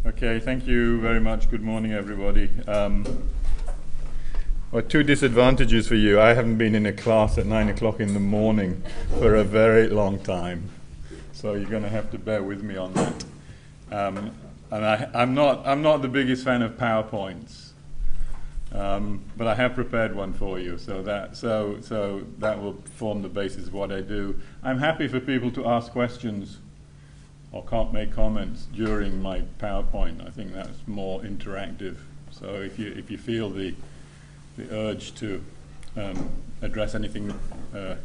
Okay, thank you very much. Good morning, everybody. Well, two disadvantages for you. I haven't been in a class at 9 o'clock in the morning for a very long time, so you're going to have to bear with me on that. And I'm not the biggest fan of PowerPoints, but I have prepared one for you, so that will form the basis of what I do. I'm happy for people to ask questions or can't make comments during my PowerPoint. I think that's more interactive. So if you feel the urge to address anything I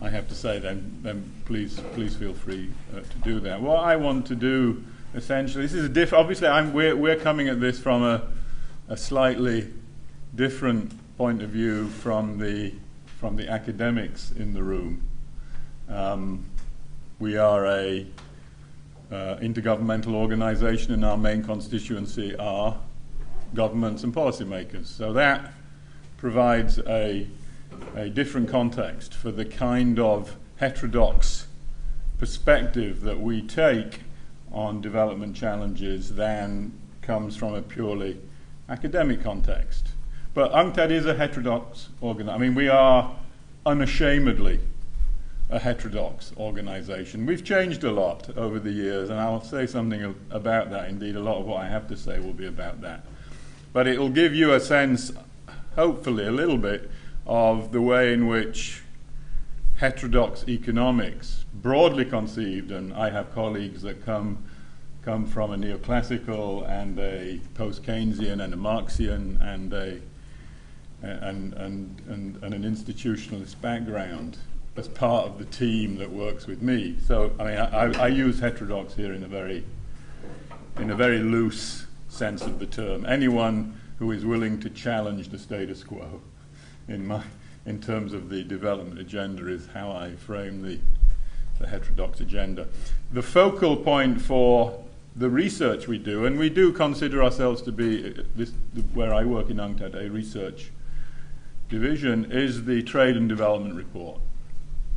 have to say, then please feel free to do that. What I want to do essentially, this is obviously we're coming at this from a slightly different point of view from the academics in the room. We are a intergovernmental organization, and our main constituency are governments and policymakers. So that provides a different context for the kind of heterodox perspective that we take on development challenges than comes from a purely academic context. But UNCTAD is a heterodox organization. I mean, we are unashamedly a heterodox organization. We've changed a lot over the years, and I'll say something about that. Indeed, a lot of what I have to say will be about that. But it will give you a sense, hopefully a little bit, of the way in which heterodox economics, broadly conceived, and I have colleagues that come from a neoclassical and a post-Keynesian and a Marxian and an institutionalist background, as part of the team that works with me. So I mean, I use heterodox here in a very loose sense of the term. Anyone who is willing to challenge the status quo in terms of the development agenda is how I frame the heterodox agenda. The focal point for the research we do, and we do consider ourselves to be, where I work in UNCTAD, a research division, is the Trade and Development Report.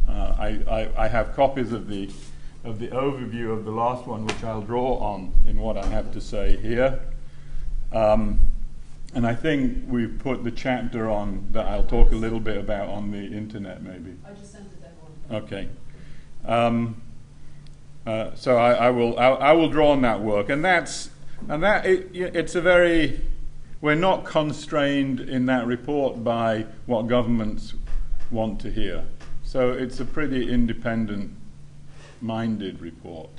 I have copies of the overview of the last one, which I'll draw on in what I have to say here. And I think we've put the chapter on that I'll talk a little bit about on the internet, maybe. I just sent it that one. Okay. So I will draw on that work, it's a very, we're not constrained in that report by what governments want to hear. So it's a pretty independent-minded report.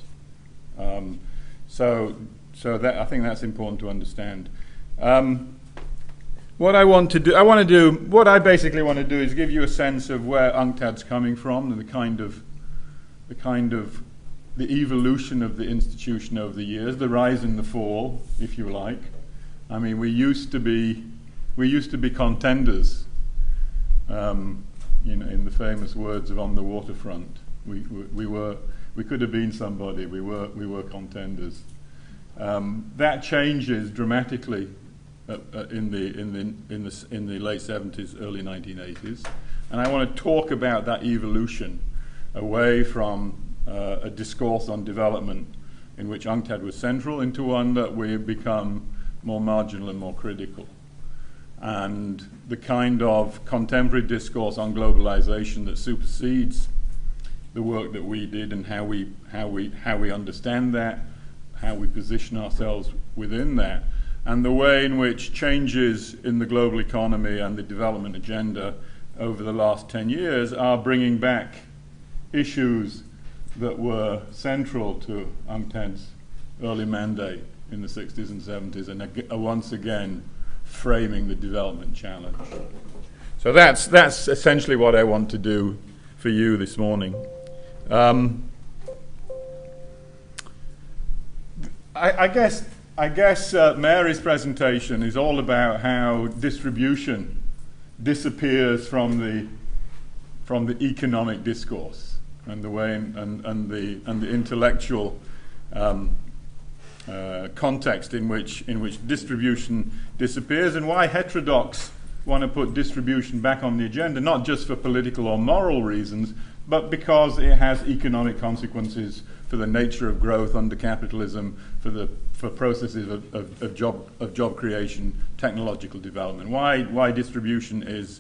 So that, I think that's important to understand. What I basically want to do is give you a sense of where UNCTAD's coming from and the evolution of the institution over the years, the rise and the fall, if you like. I mean, we used to be contenders. In the famous words of On the Waterfront, we could have been somebody. We were contenders. That changes dramatically in the late 70s, early 1980s, and I want to talk about that evolution away from a discourse on development in which UNCTAD was central into one that we've become more marginal and more critical. And the kind of contemporary discourse on globalization that supersedes the work that we did, and how we understand that, how we position ourselves within that, and the way in which changes in the global economy and the development agenda over the last 10 years are bringing back issues that were central to UNCTAD's early mandate in the 60s and 70s, and once again framing the development challenge. So that's essentially what I want to do for you this morning. I guess Mary's presentation is all about how distribution disappears from the economic discourse, and the way and the intellectual context in which distribution disappears, and why heterodox want to put distribution back on the agenda, not just for political or moral reasons, but because it has economic consequences for the nature of growth under capitalism, for processes of job creation, technological development. Why distribution is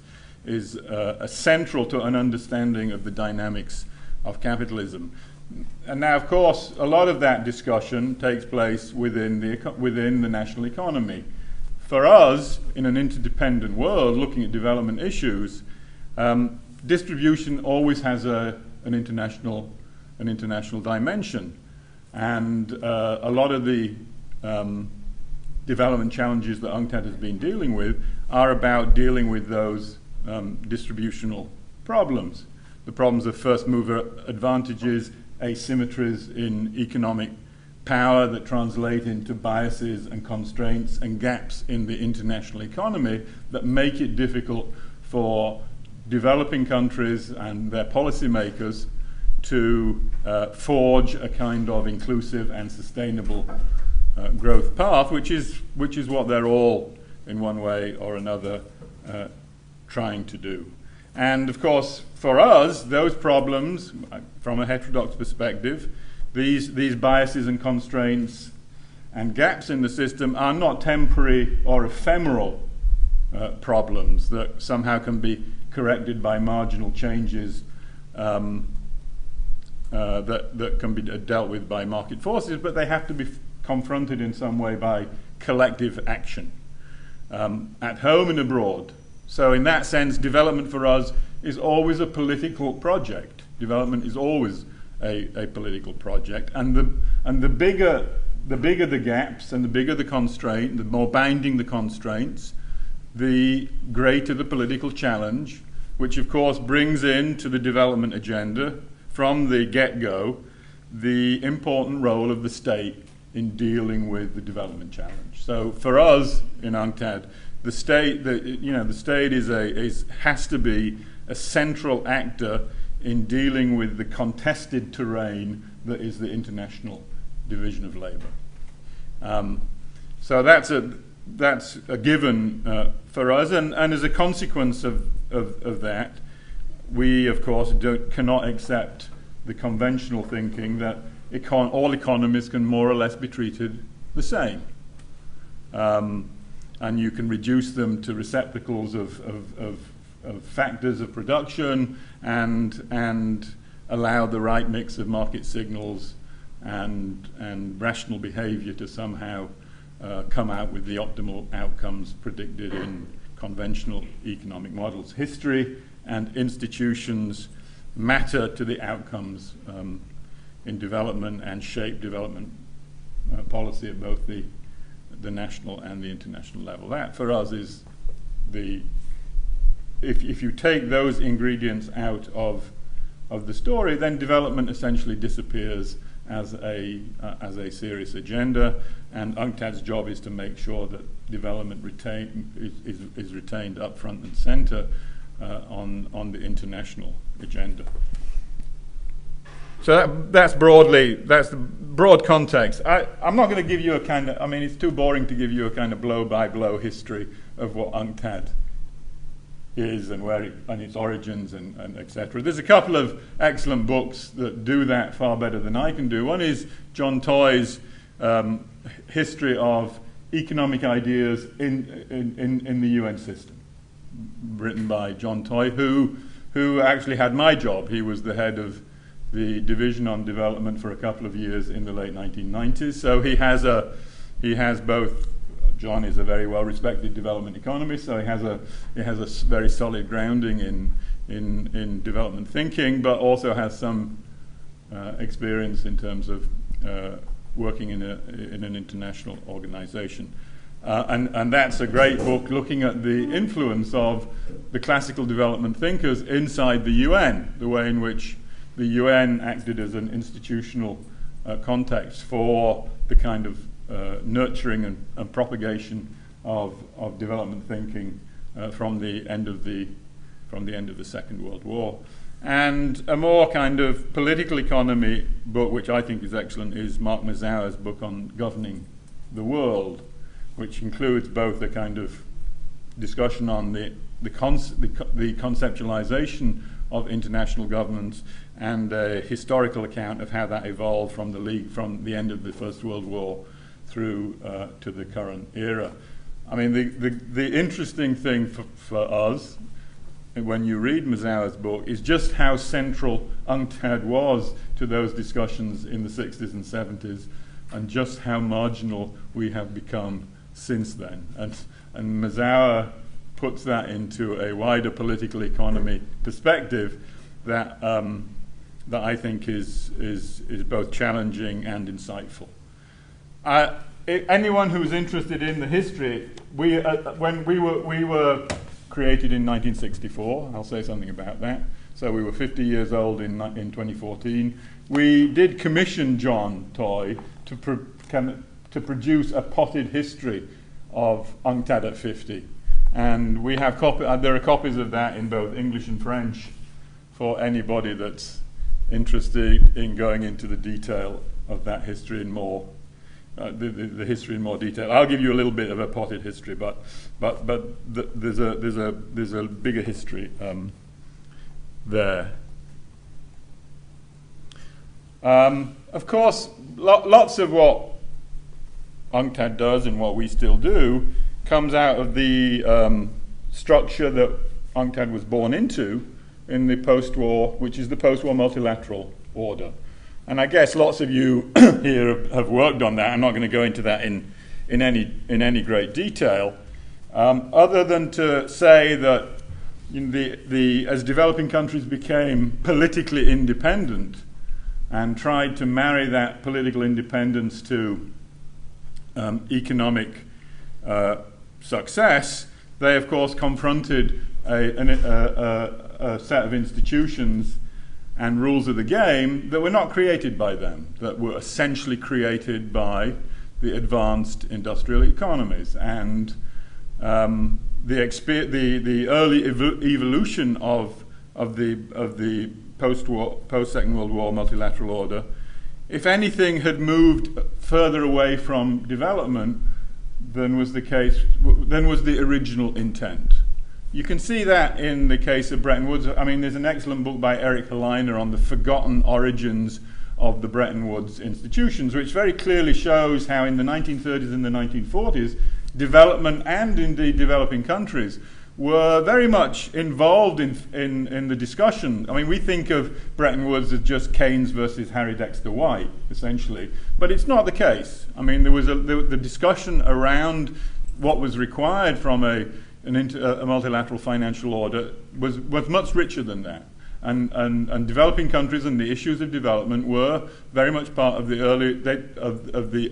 central to an understanding of the dynamics of capitalism. And now, of course, a lot of that discussion takes place within the national economy. For us, in an interdependent world, looking at development issues, distribution always has an international dimension, and a lot of the development challenges that UNCTAD has been dealing with are about dealing with those distributional problems. The problems of first mover advantages, asymmetries in economic power that translate into biases and constraints and gaps in the international economy that make it difficult for developing countries and their policymakers to forge a kind of inclusive and sustainable growth path, which is what they're all, in one way or another, trying to do. And of course, for us, those problems, from a heterodox perspective, these biases and constraints and gaps in the system are not temporary or ephemeral problems that somehow can be corrected by marginal changes that can be dealt with by market forces, but they have to be confronted in some way by collective action, at home and abroad. So in that sense, development for us is always a political project. Development is always a political project, and the bigger the gaps and the bigger the constraint, the more binding the constraints, the greater the political challenge, which of course brings into the development agenda from the get-go the important role of the state in dealing with the development challenge. So for us in UNCTAD, the state has to be a central actor in dealing with the contested terrain that is the international division of labor. So that's a given for us, and as a consequence of that, we of course cannot accept the conventional thinking that all economies can more or less be treated the same. And you can reduce them to receptacles of factors of production and allow the right mix of market signals and rational behavior to somehow come out with the optimal outcomes predicted in conventional economic models. History and institutions matter to the outcomes in development and shape development policy at both the national and the international level. That, for us, is if you take those ingredients out of the story, then development essentially disappears as a serious agenda, and UNCTAD's job is to make sure that development is retained up front and center on the international agenda. So that's the broad context. I'm not going to give you a kind of, it's too boring to give you a kind of blow-by-blow history of what UNCTAD is and and its origins and etc. There's a couple of excellent books that do that far better than I can do. One is John Toy's History of Economic Ideas in the UN System, written by John Toy, who actually had my job. He was the head of the Division on Development for a couple of years in the late 1990s. So he has both. John is a very well-respected development economist, so he has a very solid grounding in development thinking, but also has some experience in terms of working in an international organization. And that's a great book looking at the influence of the classical development thinkers inside the UN, the way in which the UN acted as an institutional context for the kind of nurturing and propagation of development thinking from the end of the Second World War. And a more kind of political economy book, which I think is excellent, is Mark Mazower's book on governing the world, which includes both a kind of discussion on the conceptualization of international governance and a historical account of how that evolved from the end of the First World War through to the current era. I mean, the interesting thing for us, when you read Mazower's book, is just how central UNCTAD was to those discussions in the 60s and 70s, and just how marginal we have become since then. And Mazower puts that into a wider political economy perspective that that I think is both challenging and insightful. Anyone who's interested in the history, when we were created in 1964, I'll say something about that. So we were 50 years old in 2014. We did commission John Toy to produce a potted history of UNCTAD at 50. And we have there are copies of that in both English and French for anybody that's interested in going into the detail of that history in more, the history in more detail. I'll give you a little bit of a potted history, but there's a bigger history there. Of course, lots of what UNCTAD does and what we still do comes out of the structure that UNCTAD was born into in the post-war, which is the post-war multilateral order. And I guess lots of you here have worked on that. I'm not going to go into that in any great detail, other than to say that as developing countries became politically independent and tried to marry that political independence to economic success, they of course confronted a set of institutions and rules of the game that were not created by them, that were essentially created by the advanced industrial economies. And the early evolution of the post-Second World War multilateral order, if anything, had moved further away from development than was the original intent. You can see that in the case of Bretton Woods. I mean, there's an excellent book by Eric Helleiner on the forgotten origins of the Bretton Woods institutions, which very clearly shows how in the 1930s and the 1940s, development and indeed developing countries were very much involved in the discussion. I mean, we think of Bretton Woods as just Keynes versus Harry Dexter White, essentially, but it's not the case. I mean, there was the discussion around what was required from a multilateral financial order was much richer than that. And developing countries and the issues of development were very much part of the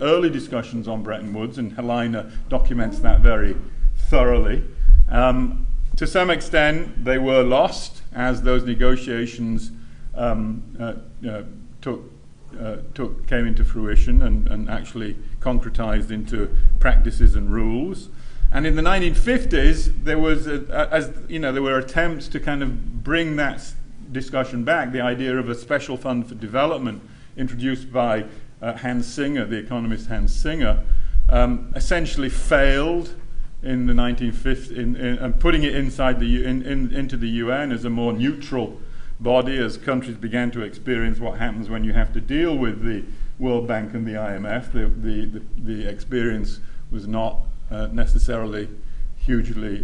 early discussions on Bretton Woods, and Helleiner documents that very thoroughly. To some extent, they were lost as those negotiations came into fruition and actually concretized into practices and rules. And in the 1950s, there were attempts to kind of bring that discussion back. The idea of a special fund for development, introduced by Hans Singer, the economist Hans Singer, essentially failed in the 1950s, and putting it inside into the UN as a more neutral body, as countries began to experience what happens when you have to deal with the World Bank and the IMF. The experience was not necessarily hugely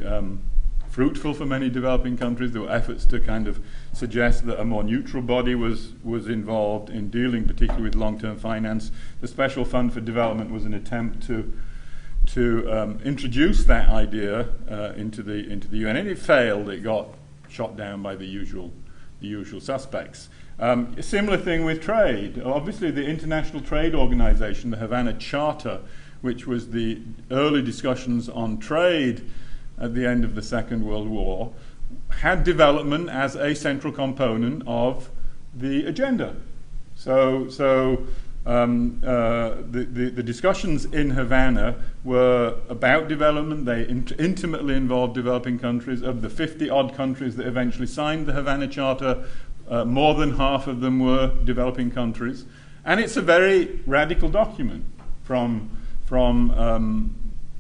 fruitful for many developing countries. There were efforts to kind of suggest that a more neutral body was involved in dealing particularly with long-term finance. The Special Fund for Development was an attempt to introduce that idea into the UN, and it failed. It got shot down by the usual suspects. A similar thing with trade. Obviously, the International Trade Organization, the Havana Charter, which was the early discussions on trade at the end of the Second World War, had development as a central component of the agenda. So the discussions in Havana were about development. They intimately involved developing countries. Of the 50-odd countries that eventually signed the Havana Charter, more than half of them were developing countries. And it's a very radical document from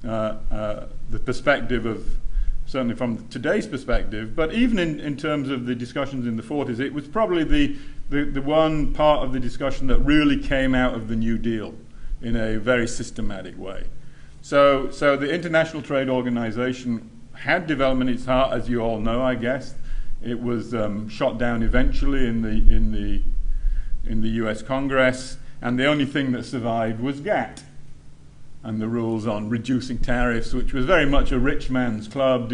the perspective of certainly from today's perspective, but even in terms of the discussions in the 40s, it was probably the one part of the discussion that really came out of the New Deal in a very systematic way. So the International Trade Organization had development at its heart, as you all know, I guess. It was shot down eventually in the U.S. Congress, and the only thing that survived was GATT and the rules on reducing tariffs, which was very much a rich man's club.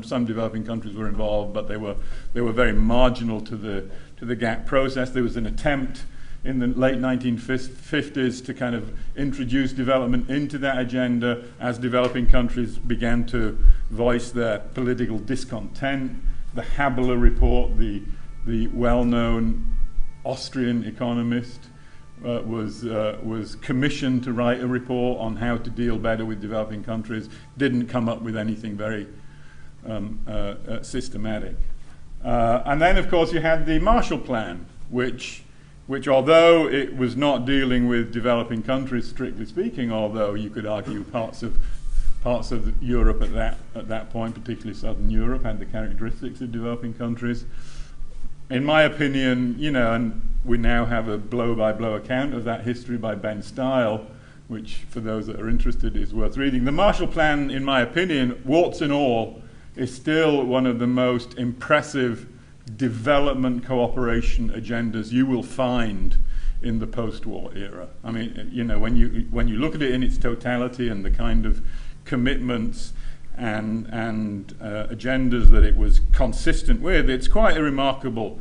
Some developing countries were involved, but they were very marginal to the GATT process. There was an attempt in the late 1950s to kind of introduce development into that agenda as developing countries began to voice their political discontent. The Habeler report, the well-known Austrian economist, was commissioned to write a report on how to deal better with developing countries. Didn't come up with anything very systematic. And then, of course, you had the Marshall Plan, which although it was not dealing with developing countries, strictly speaking, although you could argue parts of Europe at that point, particularly Southern Europe, had the characteristics of developing countries. In my opinion, and we now have a blow-by-blow account of that history by Ben Stile, which, for those that are interested, is worth reading. The Marshall Plan, in my opinion, warts and all, is still one of the most impressive development cooperation agendas you will find in the post-war era. I mean, when you look at it in its totality and the kind of commitments and agendas that it was consistent with, it's quite a remarkable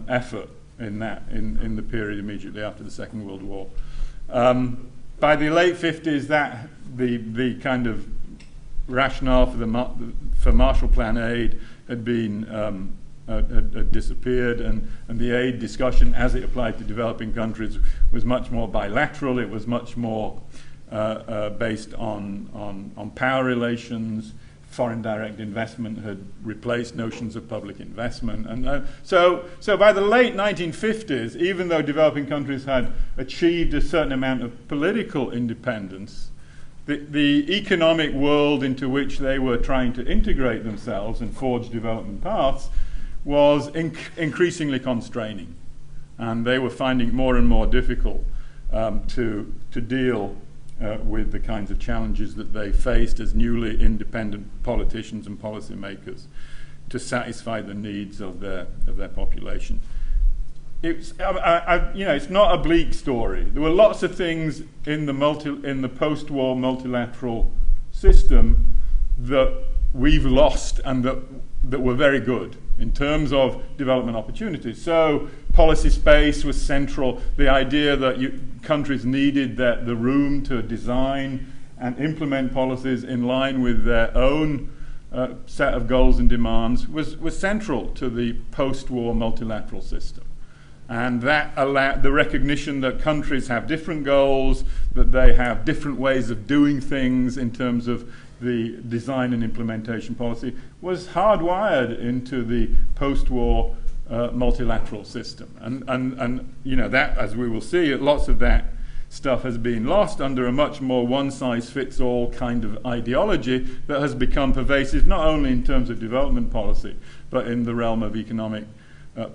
effort in the period immediately after the Second World War. By the late 50s, that the kind of rationale for Marshall Plan aid had been had disappeared, and the aid discussion as it applied to developing countries was much more bilateral. It was much more based on power relations. Foreign direct investment had replaced notions of public investment. And so by the late 1950s, even though developing countries had achieved a certain amount of political independence, the economic world into which they were trying to integrate themselves and forge development paths was increasingly constraining. And they were finding it more and more difficult to deal with the kinds of challenges that they faced as newly independent politicians and policymakers to satisfy the needs of their population. It's not a bleak story. There were lots of things in the post-war multilateral system that we've lost and that were very good in terms of development opportunities. So policy space was central. The idea that countries needed the room to design and implement policies in line with their own set of goals and demands was central to the post-war multilateral system. And that allowed the recognition that countries have different goals, that they have different ways of doing things in terms of the design and implementation policy, was hardwired into the post-war multilateral system. And that, as we will see, lots of that stuff has been lost under a much more one-size-fits-all kind of ideology that has become pervasive not only in terms of development policy, but in the realm of economic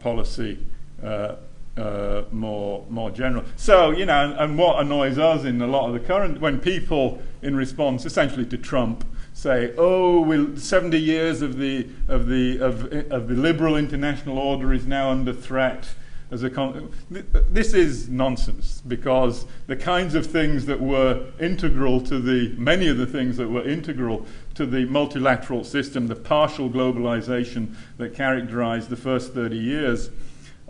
policy more general. So, and what annoys us in a lot of the current, when people, in response essentially to Trump, say, "Oh, 70 years of the liberal international order is now under threat." This is nonsense, because the kinds of things that were integral to many of the things that were integral to the multilateral system, the partial globalization that characterized the first 30 years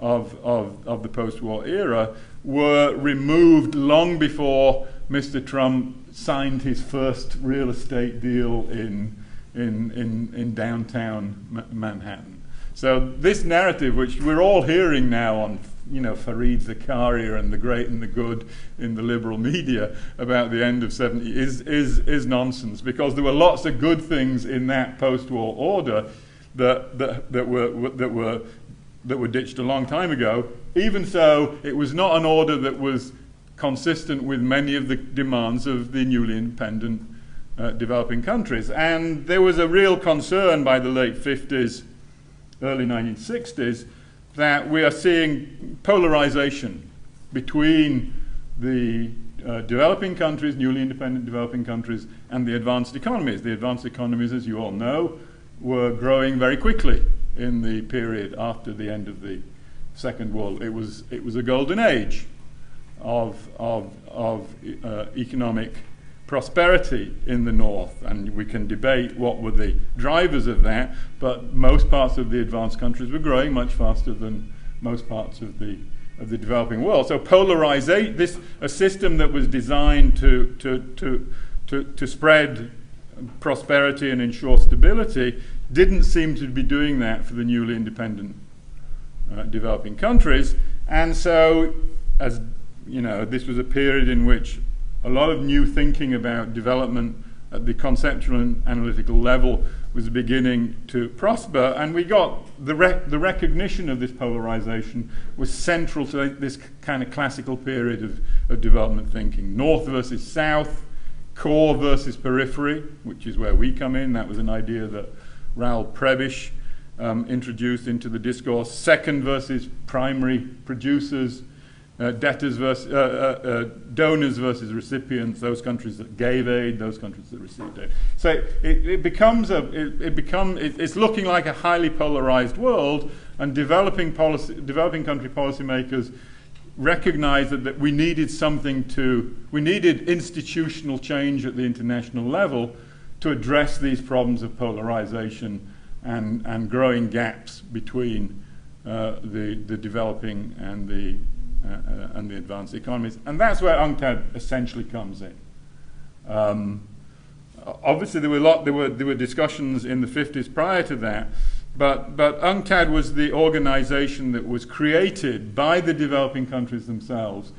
of the post-war era, were removed long before Mr. Trump signed his first real estate deal in downtown Manhattan. So this narrative, which we're all hearing now on, Fareed Zakaria and the great and the good in the liberal media about the end of 70 is nonsense, because there were lots of good things in that post-war order that were ditched a long time ago. Even so, it was not an order that was consistent with many of the demands of the newly independent developing countries. And there was a real concern by the late 50s, early 1960s, that we are seeing polarization between the developing countries, newly independent developing countries, and the advanced economies. The advanced economies, as you all know, were growing very quickly in the period after the end of the Second World. It was a golden age of economic prosperity in the North, and we can debate what were the drivers of that, but most parts of the advanced countries were growing much faster than most parts of the developing world. So polarization, a system that was designed to spread prosperity and ensure stability, didn't seem to be doing that for the newly independent developing countries. And so, as you know, this was a period in which a lot of new thinking about development at the conceptual and analytical level was beginning to prosper, and we got the recognition of this polarization was central to this kind of classical period of development thinking. North versus south, core versus periphery, which is where we come in. That was an idea that Raoul Prebisch introduced into the discourse. Second versus primary producers, donors versus recipients, those countries that gave aid, those countries that received aid. So it's looking like a highly polarized world, and developing country policymakers recognized that we needed institutional change at the international level to address these problems of polarization and growing gaps between the developing and the advanced economies, and that's where UNCTAD essentially comes in. Obviously, there were discussions in the 50s prior to that, but UNCTAD was the organization that was created by the developing countries themselves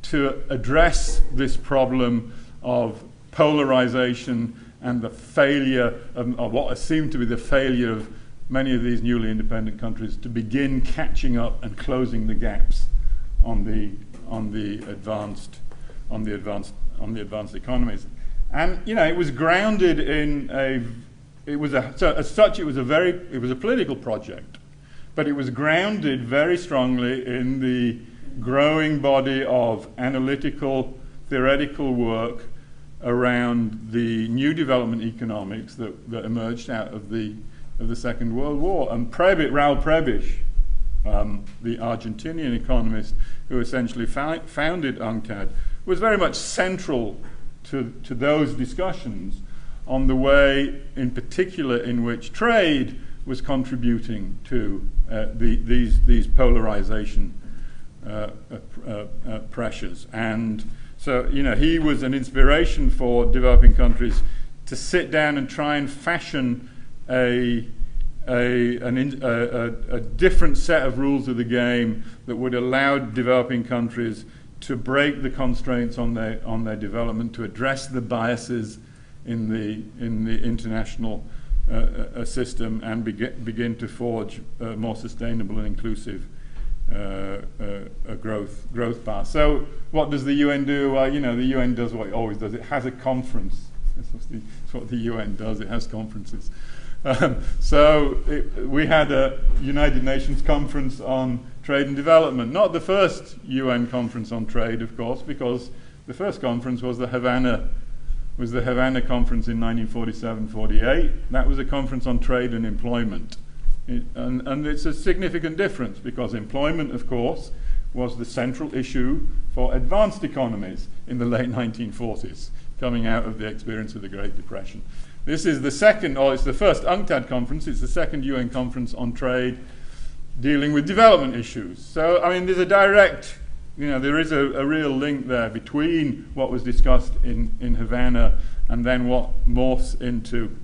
to address this problem of polarization and the failure of what seemed to be the failure of many of these newly independent countries to begin catching up and closing the gaps on the advanced economies. And you know, it was grounded in it was a political project, but it was grounded very strongly in the growing body of analytical, theoretical work around the new development economics that emerged out of the Second World War. And Raoul Prebisch, the Argentinian economist who essentially founded UNCTAD, was very much central to those discussions on the way, in particular, in which trade was contributing to these polarization pressures. And so, you know, he was an inspiration for developing countries to sit down and try and fashion a different set of rules of the game that would allow developing countries to break the constraints on their development, to address the biases in the international system, and begin to forge a more sustainable and inclusive growth path. So, what does the UN do? Well, you know, the UN does what it always does. It has a conference. That's what the UN does. It has conferences. We had a United Nations conference on trade and development. Not the first UN conference on trade, of course, because the first conference was the Havana conference in 1947-48. That was a conference on trade and employment. And it's a significant difference, because employment, of course, was the central issue for advanced economies in the late 1940s, coming out of the experience of the Great Depression. This is the second, or it's the first UNCTAD conference. It's the second UN conference on trade dealing with development issues. So, I mean, there's a direct, you know, there is a real link there between what was discussed in Havana and then what morphs into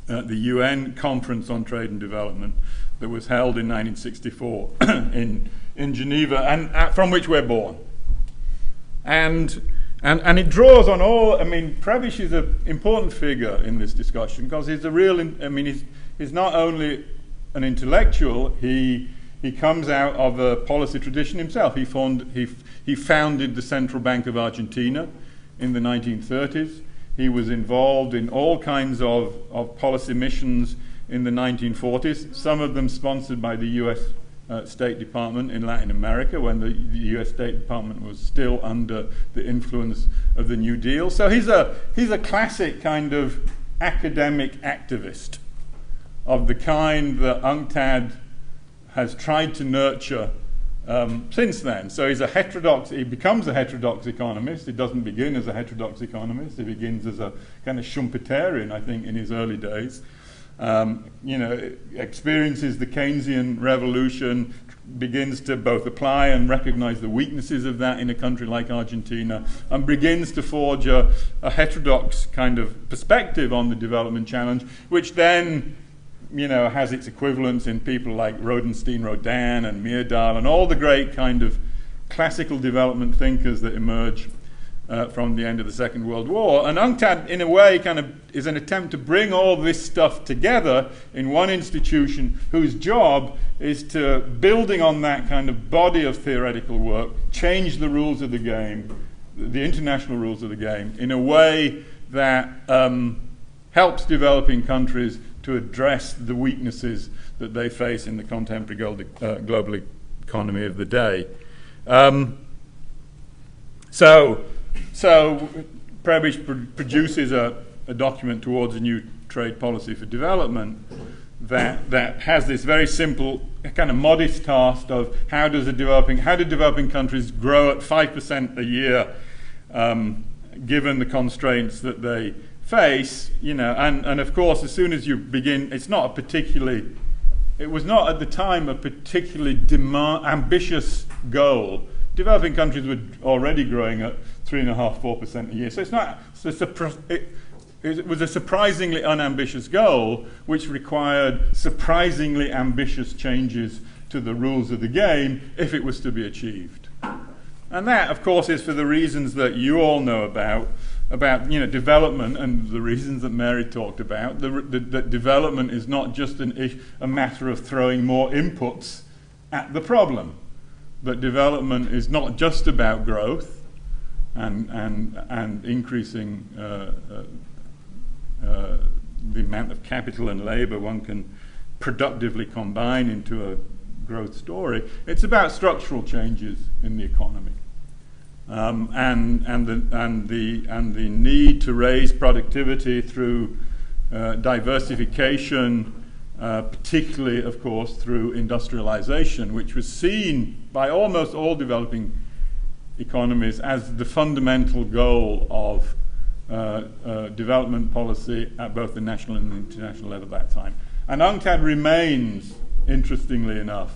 the UN conference on trade and development that was held in 1964 in Geneva, and from which we're born. And it draws on all. I mean, Prebisch is an important figure in this discussion, because he's a real. I mean, he's not only an intellectual. He comes out of a policy tradition himself. He founded the Central Bank of Argentina in the 1930s. He was involved in all kinds of policy missions in the 1940s, some of them sponsored by the US State Department in Latin America when the US State Department was still under the influence of the New Deal. So he's a classic kind of academic activist of the kind that UNCTAD has tried to nurture since then. So he becomes a heterodox economist. He doesn't begin as a heterodox economist. He begins as a kind of Schumpeterian, I think, in his early days. Experiences the Keynesian revolution, begins to both apply and recognize the weaknesses of that in a country like Argentina, and begins to forge a heterodox kind of perspective on the development challenge, which then has its equivalents in people like Rodenstein, Rodin, and Myrdal, and all the great kind of classical development thinkers that emerge from the end of the Second World War. And UNCTAD, in a way, kind of is an attempt to bring all this stuff together in one institution whose job is to, building on that kind of body of theoretical work, change the rules of the game, the international rules of the game, in a way that helps developing countries to address the weaknesses that they face in the contemporary global economy of the day. So Prebisch produces a document towards a new trade policy for development that has this very simple, kind of modest task of how do developing countries grow at 5% a year, given the constraints that they face, and of course, as soon as you begin, it was not at the time a particularly ambitious goal. Developing countries were already growing at 3.5–4% a year, so it was a surprisingly unambitious goal, which required surprisingly ambitious changes to the rules of the game if it was to be achieved. And that, of course, is for the reasons that you all know about development, and the reasons that Mary talked about. That development is not just a matter of throwing more inputs at the problem. That development is not just about growth and increasing the amount of capital and labor one can productively combine into a growth story. It's about structural changes in the economy. And the need to raise productivity through diversification, particularly, of course, through industrialization, which was seen by almost all developing economies as the fundamental goal of development policy at both the national and international level at that time. And UNCTAD remains, interestingly enough,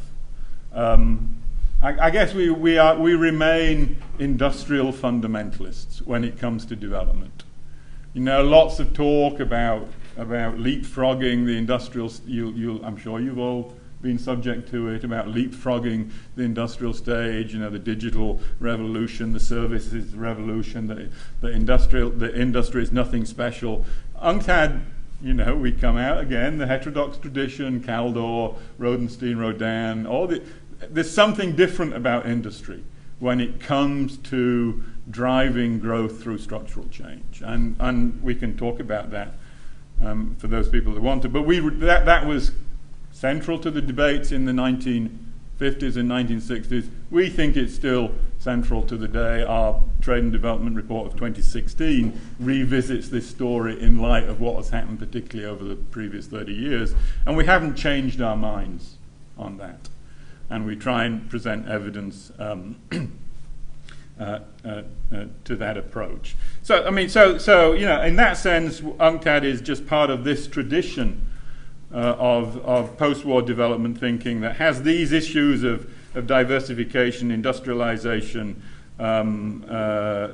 I guess we remain industrial fundamentalists when it comes to development. Lots of talk about leapfrogging the industrial. I'm sure you've all been subject to it, about leapfrogging the industrial stage. The digital revolution, the services revolution. The industry is nothing special. UNCTAD. We come out again, the heterodox tradition, Kaldor, Rodenstein, Rodin, there's something different about industry when it comes to driving growth through structural change. And we can talk about that for those people that want to. But that was central to the debates in the 1950s and 1960s. We think it's still central to the day. Our Trade and Development Report of 2016 revisits this story in light of what has happened, particularly over the previous 30 years. And we haven't changed our minds on that. And we try and present evidence to that approach. So in that sense, UNCTAD is just part of this tradition of post-war development thinking that has these issues of diversification, industrialization,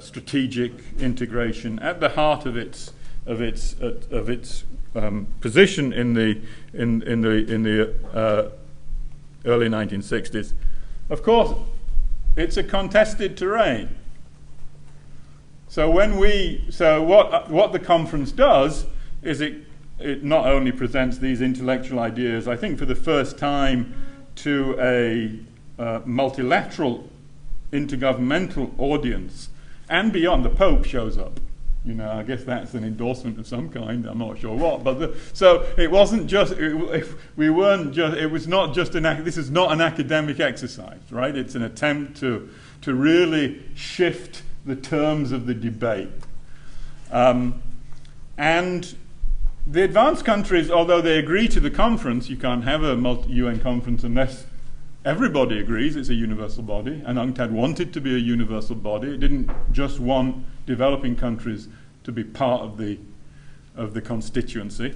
strategic integration at the heart of its position in the early 1960s. Of course, it's a contested terrain. So what the conference does is it not only presents these intellectual ideas, I think for the first time, to a multilateral intergovernmental audience, and beyond. The Pope shows up You know, I guess that's an endorsement of some kind. I'm not sure what, but so it wasn't just. We weren't just. It was not just an. This is not an academic exercise, right? It's an attempt to really shift the terms of the debate, and the advanced countries, although they agree to the conference, you can't have a UN conference unless everybody agrees it's a universal body, and UNCTAD wanted to be a universal body. It didn't just want developing countries to be part of the constituency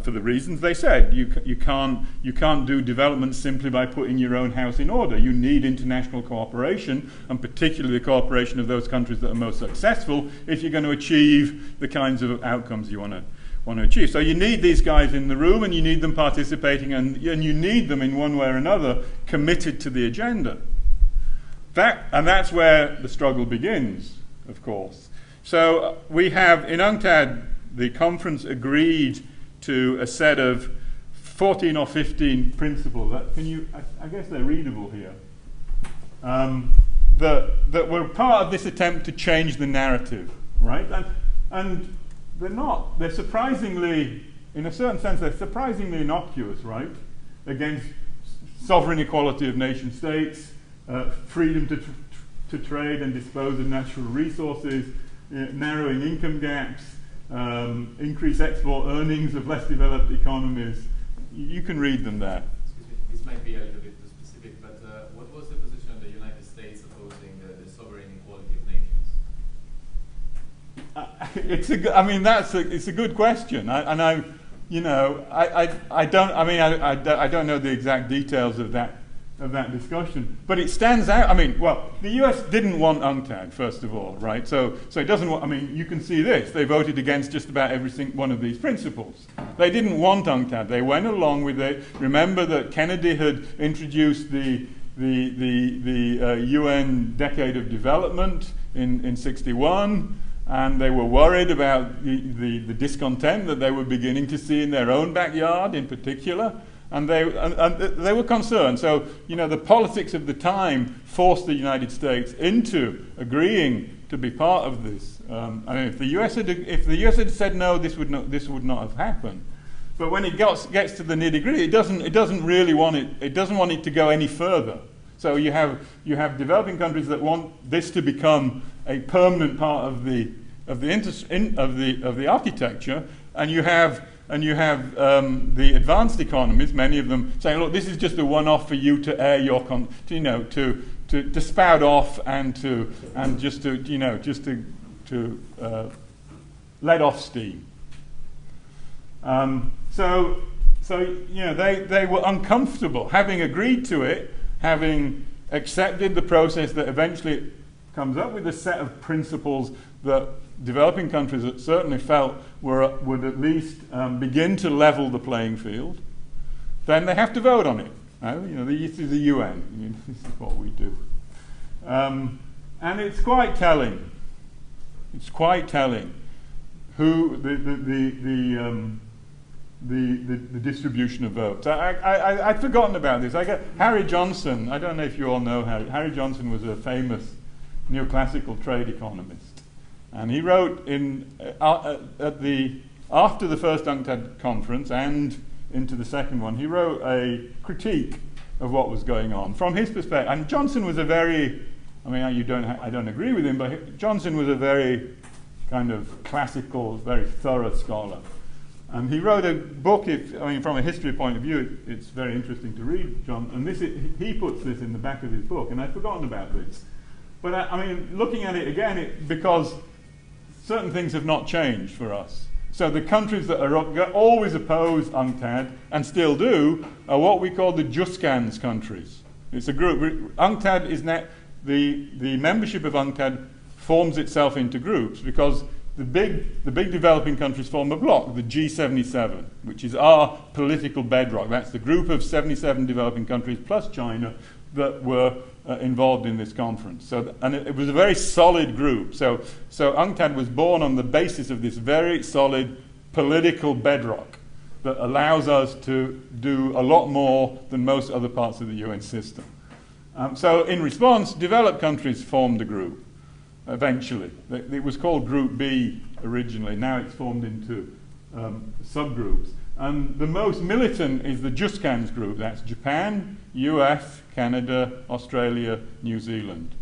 for the reasons they said. You can't do development simply by putting your own house in order. You need international cooperation, and particularly the cooperation of those countries that are most successful, if you're going to achieve the kinds of outcomes you want to achieve. So you need these guys in the room, and you need them participating, and you need them in one way or another committed to the agenda. And that's where the struggle begins, of course. So we have, in UNCTAD, the conference agreed to a set of 14 or 15 principles. I guess they're readable here. That were part of this attempt to change the narrative, right? And they're surprisingly, in a certain sense, they're surprisingly innocuous, right? Against sovereign equality of nation states, freedom to trade and dispose of natural resources, narrowing income gaps, increase export earnings of less developed economies. You can read them there. Excuse me, this might be a little bit too specific, but what was the position of the United States opposing the sovereign equality of nations? It's a good question, I don't know the exact details of that discussion, but it stands out. I mean, well, the US didn't want UNCTAD, first of all, right? So it doesn't want. I mean, you can see this. They voted against just about every single one of these principles. They didn't want UNCTAD. They went along with it. Remember that Kennedy had introduced the UN Decade of Development in ¡61. And they were worried about the discontent that they were beginning to see in their own backyard in particular. And they were concerned. So, the politics of the time forced the United States into agreeing to be part of this. If the US had said no, this would not have happened. But when it gets to the nitty-gritty, it doesn't really want it. It doesn't want it to go any further. So you have developing countries that want this to become a permanent part of the architecture, and you have the advanced economies, many of them saying, look, this is just a one-off for you to air your to spout off and just to let off steam. They were uncomfortable having agreed to it, having accepted the process that eventually comes up with a set of principles that developing countries that certainly felt would at least begin to level the playing field. Then they have to vote on it. This is the UN. This is what we do. And it's quite telling. It's quite telling who the distribution of votes. I'd forgotten about this. Harry Johnson. I don't know if you all know Harry. Harry Johnson was a famous neoclassical trade economist, and he wrote after the first UNCTAD conference and into the second one, he wrote a critique of what was going on from his perspective. And Johnson was I don't agree with him, but Johnson was a very kind of classical, very thorough scholar. And he wrote a book, from a history point of view, it's very interesting to read, John. And he puts this in the back of his book, and I'd forgotten about this. But looking at it again, because certain things have not changed for us. So the countries that always oppose UNCTAD, and still do, are what we call the JUSCANS countries. It's a group. UNCTAD is the membership of UNCTAD forms itself into groups because the big developing countries form a bloc, the G77, which is our political bedrock. That's the group of 77 developing countries plus China that were involved in this conference. And it was a very solid group. So UNCTAD was born on the basis of this very solid political bedrock that allows us to do a lot more than most other parts of the UN system. So in response, developed countries formed a group. eventually. It was called Group B originally. Now it's formed into subgroups. And the most militant is the JUSCANS group. That's Japan, US, Canada, Australia, New Zealand.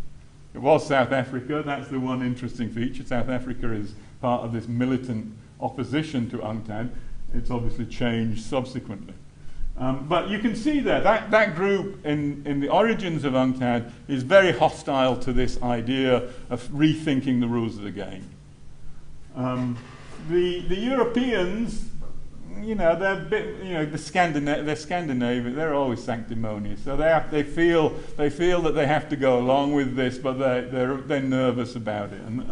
It was South Africa. That's the one interesting feature. South Africa is part of this militant opposition to UNCTAD. It's obviously changed subsequently. But you can see there, that group in the origins of UNCTAD is very hostile to this idea of rethinking the rules of the game. The Europeans, you know, they're a bit, you know, they're Scandinavian, they're always sanctimonious. So they feel that they have to go along with this, but they're nervous about it. And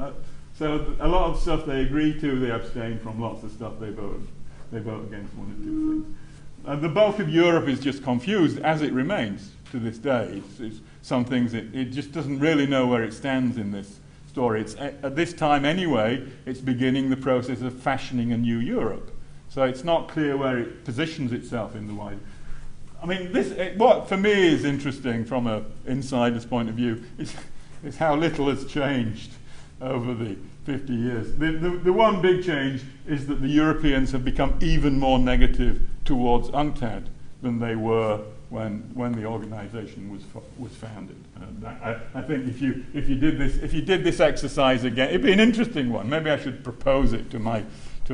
so a lot of stuff they agree to, they abstain from. Lots of stuff they vote against one or two things. The bulk of Europe is just confused, as it remains to this day. It's some things it just doesn't really know where it stands in this story. It's at this time anyway, it's beginning the process of fashioning a new Europe. So it's not clear where it positions itself in the wide. I mean, what for me is interesting from an insider's point of view is how little has changed over the 50 years. The one big change is that the Europeans have become even more negative towards UNCTAD than they were when the organisation was founded. I think if you did this exercise again, it'd be an interesting one. Maybe I should propose it to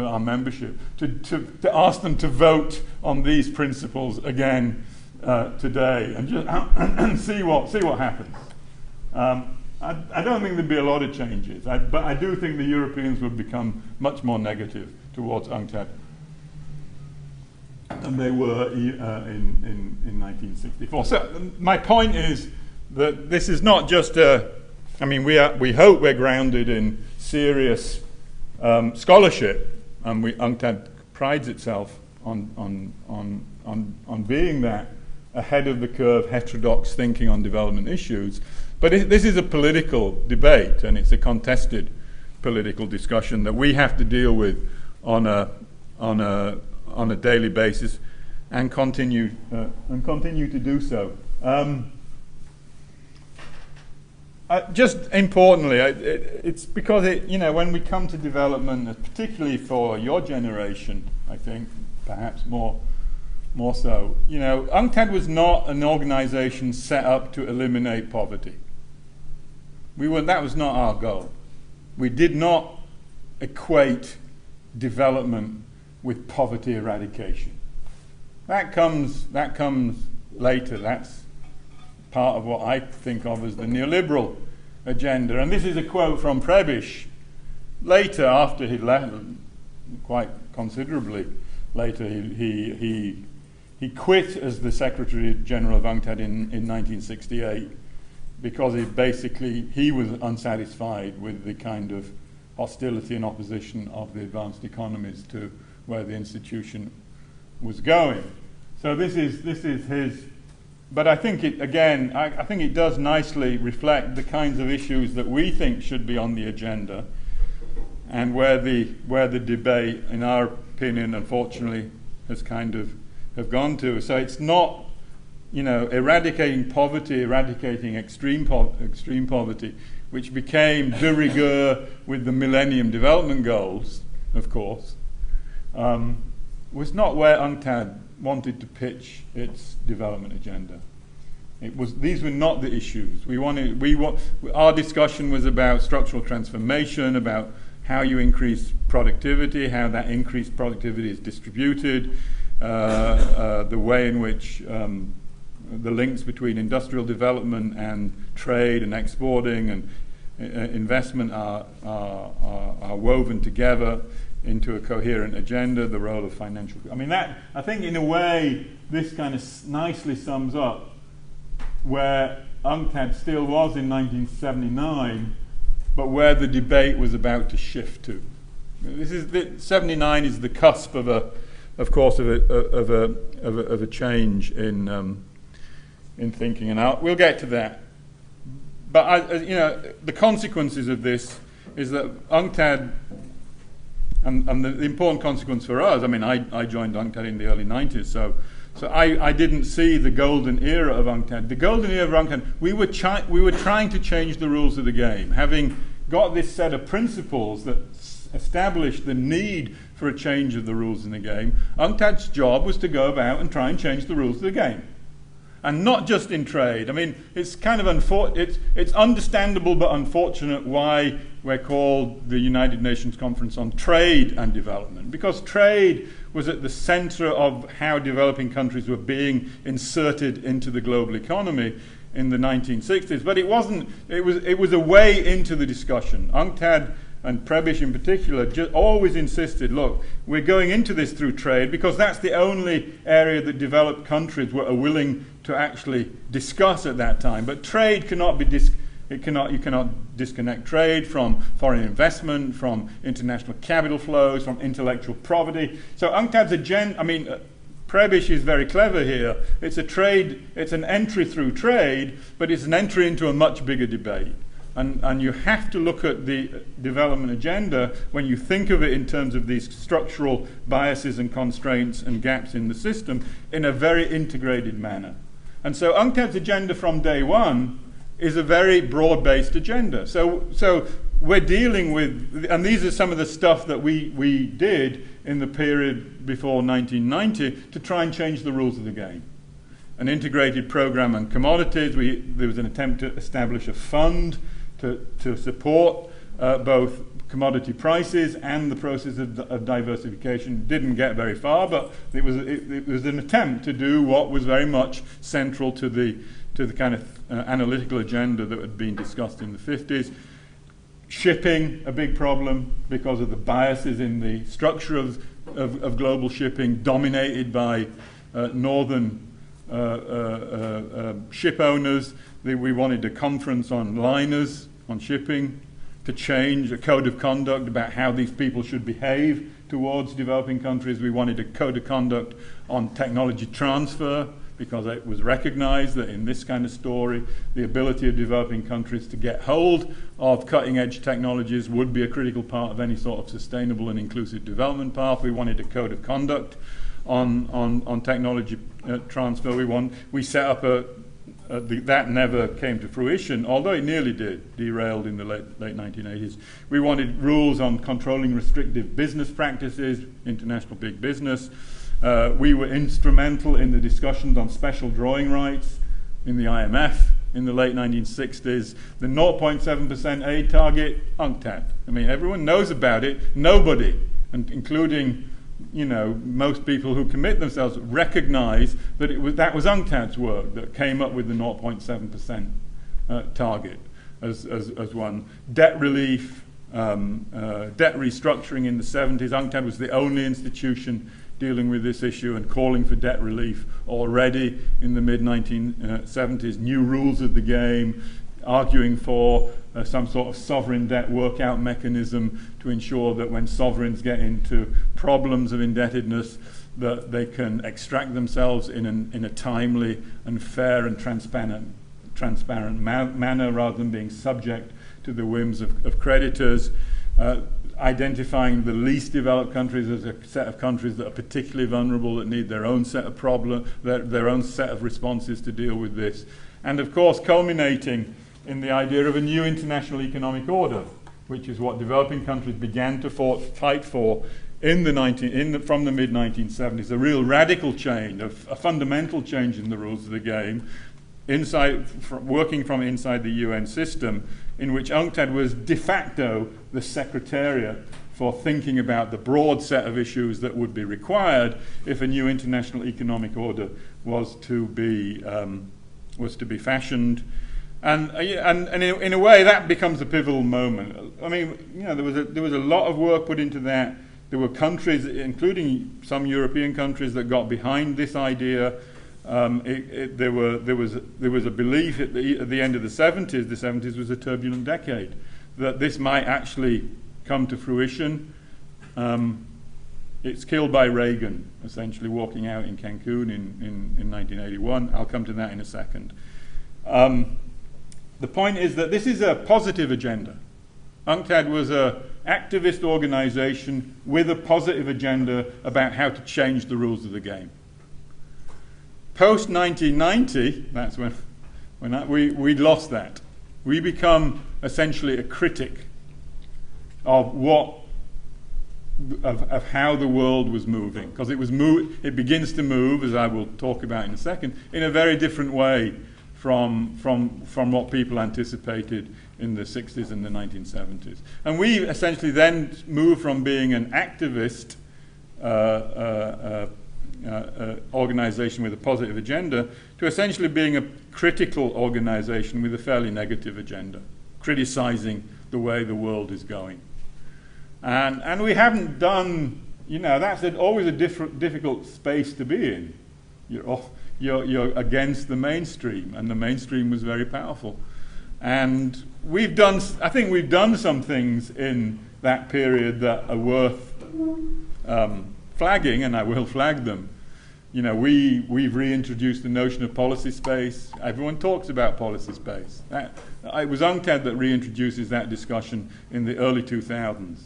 our membership to ask them to vote on these principles again today and just and see what happens. I don't think there'd be a lot of changes, but I do think the Europeans would become much more negative towards UNCTAD than they were in 1964. So my point is that this is not just I mean, we hope we're grounded in serious scholarship, and UNCTAD prides itself on being that ahead of the curve, heterodox thinking on development issues. But this is a political debate, and it's a contested political discussion that we have to deal with on a daily basis, and continue to do so. Just importantly, it's because when we come to development, particularly for your generation, I think perhaps more so, UNCTAD was not an organisation set up to eliminate poverty. That was not our goal. We did not equate development with poverty eradication. That comes later. That's part of what I think of as the neoliberal agenda. And this is a quote from Prebisch. Later, after he left, quite considerably later, he quit as the Secretary General of UNCTAD in 1968 because he was unsatisfied with the kind of hostility and opposition of the advanced economies to where the institution was going. So this is his. But I think I think it does nicely reflect the kinds of issues that we think should be on the agenda, and where the debate, in our opinion, unfortunately, has kind of have gone to. So it's not, eradicating poverty, eradicating extreme poverty, which became de rigueur with the Millennium Development Goals, of course, was not where UNCTAD wanted to pitch its development agenda. These were not the issues. Our discussion was about structural transformation, about how you increase productivity, how that increased productivity is distributed, the way in which the links between industrial development and trade and exporting and investment are woven together into a coherent agenda, the role of financial. I think in a way this kind of nicely sums up where UNCTAD still was in 1979, but where the debate was about to shift to. 79 is the cusp of a change in thinking, and we'll get to that. But the consequences of this is that UNCTAD, and the important consequence for us. I joined UNCTAD in the early 90s, so I didn't see the golden era of UNCTAD. The golden era of UNCTAD, we were trying to change the rules of the game, having got this set of principles that established the need for a change of the rules in the game, UNCTAD's job was to go about and try and change the rules of the game. And not just in trade. I mean, it's kind of it's understandable but unfortunate why we're called the United Nations Conference on Trade and Development, because trade was at the center of how developing countries were being inserted into the global economy in the 1960s. But it wasn't. It was a way into the discussion. UNCTAD and Prebisch in particular just always insisted, look, we're going into this through trade because that's the only area that developed countries were willing to actually discuss at that time. But trade cannot be you cannot disconnect trade from foreign investment, from international capital flows, from intellectual property. So UNCTAD's agenda, Prebisch is very clever here. It's an entry through trade, but it's an entry into a much bigger debate. And you have to look at the development agenda when you think of it in terms of these structural biases and constraints and gaps in the system in a very integrated manner. And so UNCTAD's agenda from day one is a very broad-based agenda. So we're dealing with, and these are some of the stuff that we did in the period before 1990 to try and change the rules of the game. An integrated program on commodities. There was an attempt to establish a fund to support both commodity prices and the process of diversification. Didn't get very far, but it was an attempt to do what was very much central to the kind of analytical agenda that had been discussed in the 50s. Shipping, a big problem because of the biases in the structure of global shipping, dominated by northern ship owners. We wanted a conference on liners, on shipping, to change a code of conduct about how these people should behave towards developing countries. We wanted a code of conduct on technology transfer, because it was recognized that in this kind of story, the ability of developing countries to get hold of cutting-edge technologies would be a critical part of any sort of sustainable and inclusive development path. We wanted a code of conduct on technology transfer. We set up that never came to fruition, although it nearly did, derailed in the late 1980s. We wanted rules on controlling restrictive business practices, international big business. We were instrumental in the discussions on special drawing rights in the IMF in the late 1960s. The 0.7% aid target, UNCTAD. Everyone knows about it. Nobody, and including most people who commit themselves, recognize that that was UNCTAD's work that came up with the 0.7% target as one. Debt relief, debt restructuring in the 70s. UNCTAD was the only institution dealing with this issue and calling for debt relief already in the mid-1970s. New rules of the game, arguing for some sort of sovereign debt workout mechanism to ensure that when sovereigns get into problems of indebtedness, that they can extract themselves in a timely and fair and transparent manner rather than being subject to the whims of creditors. Identifying the least developed countries as a set of countries that are particularly vulnerable, that need their own set of problems, their own set of responses to deal with this. And of course, culminating in the idea of a new international economic order, which is what developing countries began to fight for from the mid-1970s, a real radical change, a fundamental change in the rules of the game, working from inside the UN system, in which UNCTAD was de facto the secretariat for thinking about the broad set of issues that would be required if a new international economic order was to be fashioned. And in a way, that becomes a pivotal moment. There was a lot of work put into that. There were countries, including some European countries, that got behind this idea. There was a belief at the end of the 70s. The 70s was a turbulent decade, that this might actually come to fruition. It's killed by Reagan, essentially walking out in Cancun in 1981. I'll come to that in a second. The point is that this is a positive agenda. UNCTAD was an activist organization with a positive agenda about how to change the rules of the game. Post-1990, that's when we'd lost that. We become essentially a critic of of how the world was moving, because it begins to move, as I will talk about in a second, in a very different way from what people anticipated in the 60s and the 1970s. And we essentially then move from being an activist organization with a positive agenda to essentially being a critical organization with a fairly negative agenda, criticizing the way the world is going. And we haven't done, that's always a difficult space to be in. You're against the mainstream, and the mainstream was very powerful. And I think we've done some things in that period that are worth flagging, and I will flag them. We've reintroduced the notion of policy space. Everyone talks about policy space. It was UNCTAD that reintroduces that discussion in the early 2000s.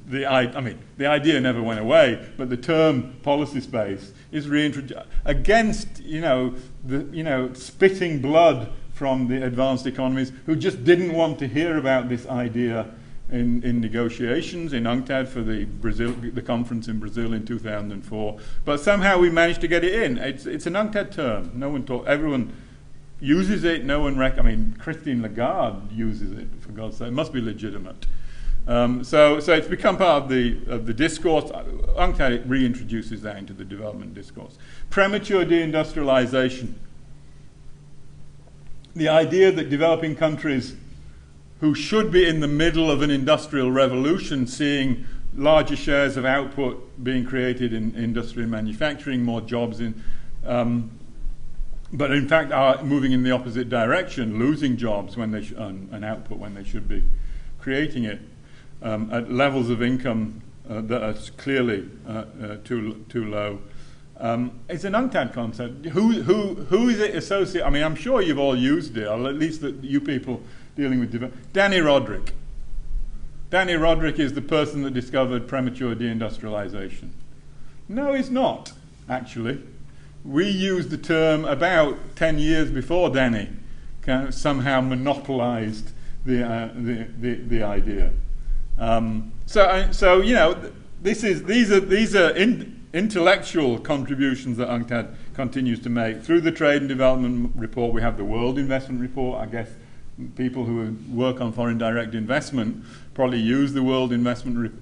The idea never went away, but the term policy space is reintroduced against, spitting blood from the advanced economies who just didn't want to hear about this idea in negotiations in UNCTAD for the conference in Brazil in 2004. But somehow we managed to get it in. It's an UNCTAD term. Everyone uses it. Christine Lagarde uses it, for God's sake. It must be legitimate. So it's become part of the discourse. UNCTAD reintroduces that into the development discourse. Premature deindustrialization. The idea that developing countries who should be in the middle of an industrial revolution, seeing larger shares of output being created in industry and manufacturing, more jobs but in fact are moving in the opposite direction, losing jobs and output when they should be creating it. At levels of income that are clearly too low. It's an UNCTAD concept. Who is it associated? I'm sure you've all used it, or at least you people dealing with development. Danny Roderick. Danny Roderick is the person that discovered premature deindustrialization. No, he's not, actually. We used the term about 10 years before Danny kind of somehow monopolized the idea. These are intellectual contributions that UNCTAD continues to make. Through the Trade and Development Report, we have the World Investment Report. I guess people who work on foreign direct investment probably use the World Investment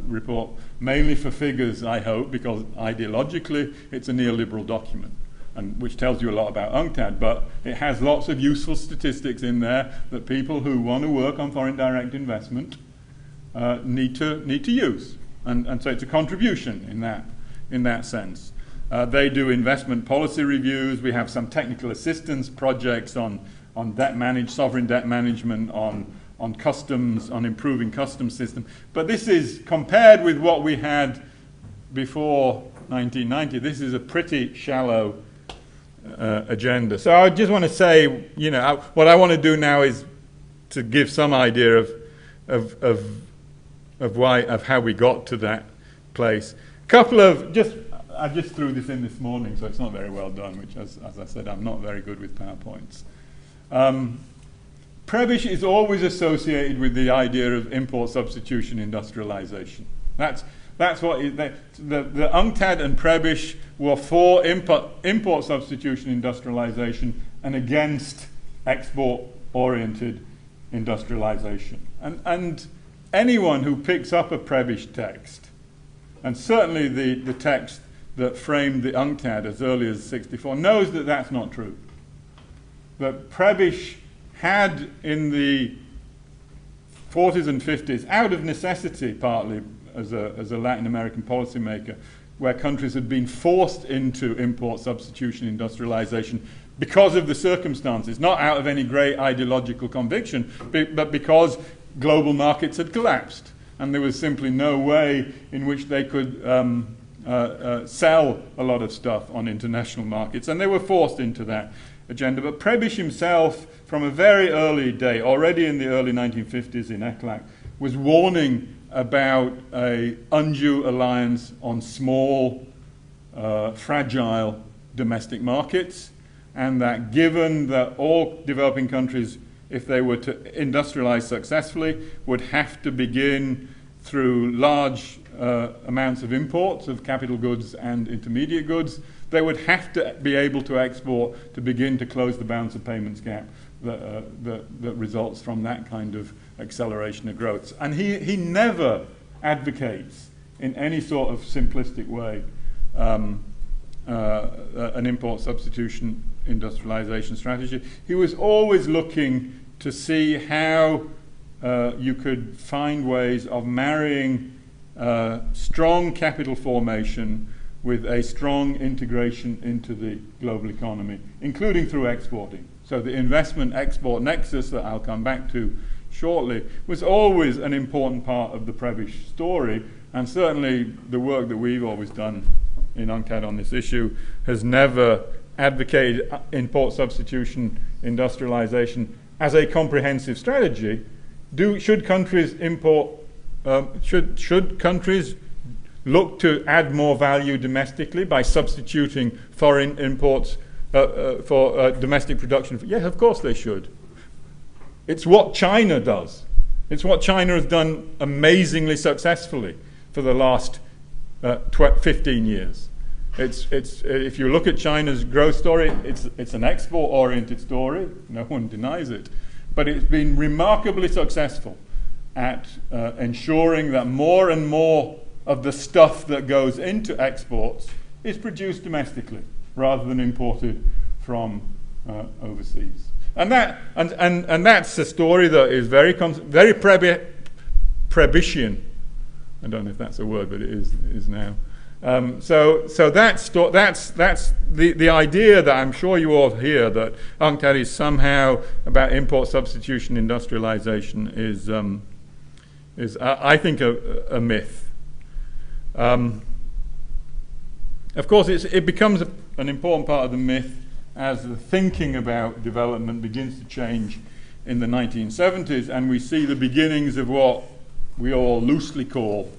Report mainly for figures, I hope, because ideologically it's a neoliberal document, which tells you a lot about UNCTAD, but it has lots of useful statistics in there that people who want to work on foreign direct investment need to use, and so it's a contribution in that sense. They do investment policy reviews. We have some technical assistance projects on sovereign debt management, on customs, on improving customs system. But this is, compared with what we had before 1990, this is a pretty shallow agenda. So I just want to say, what I want to do now is to give some idea of how we got to that place. I just threw this in this morning, so it's not very well done, which, as I said, I'm not very good with PowerPoints. Prebisch is always associated with the idea of import substitution industrialization. That's what the UNCTAD and Prebisch were for import substitution industrialization and against export-oriented industrialization. And anyone who picks up a Prebisch text, and certainly the text that framed the UNCTAD as early as '64, knows that that's not true. That Prebisch had, in the 40s and 50s, out of necessity partly as a Latin American policymaker, where countries had been forced into import substitution industrialization because of the circumstances, not out of any great ideological conviction, but because global markets had collapsed, and there was simply no way in which they could sell a lot of stuff on international markets, and they were forced into that agenda. But Prebisch himself, from a very early day, already in the early 1950s in ECLAC, was warning about an undue reliance on small, fragile domestic markets, and that given that all developing countries, if they were to industrialize successfully, would have to begin through large amounts of imports of capital goods and intermediate goods. They would have to be able to export to begin to close the balance of payments gap that results from that kind of acceleration of growth. And he never advocates in any sort of simplistic way an import substitution industrialization strategy. He was always looking to see how you could find ways of marrying strong capital formation with a strong integration into the global economy, including through exporting. So the investment-export nexus that I'll come back to shortly was always an important part of the Prebisch story, and certainly the work that we've always done in UNCTAD on this issue has never advocated import substitution industrialization as a comprehensive strategy. Should countries should countries look to add more value domestically by substituting foreign imports for domestic production? Yeah, of course they should. It's what China does. It's what China has done amazingly successfully for the last 15 years. If you look at China's growth story, it's an export-oriented story. No one denies it. But it's been remarkably successful at ensuring that more and more of the stuff that goes into exports is produced domestically rather than imported from overseas. And that's a story that is very Prebischian. I don't know if that's a word, but it is now. So that's the idea that I'm sure you all hear, that UNCTAD is somehow about import substitution industrialization is I think a myth. Of course, it becomes an important part of the myth as the thinking about development begins to change in the 1970s, and we see the beginnings of what we all loosely call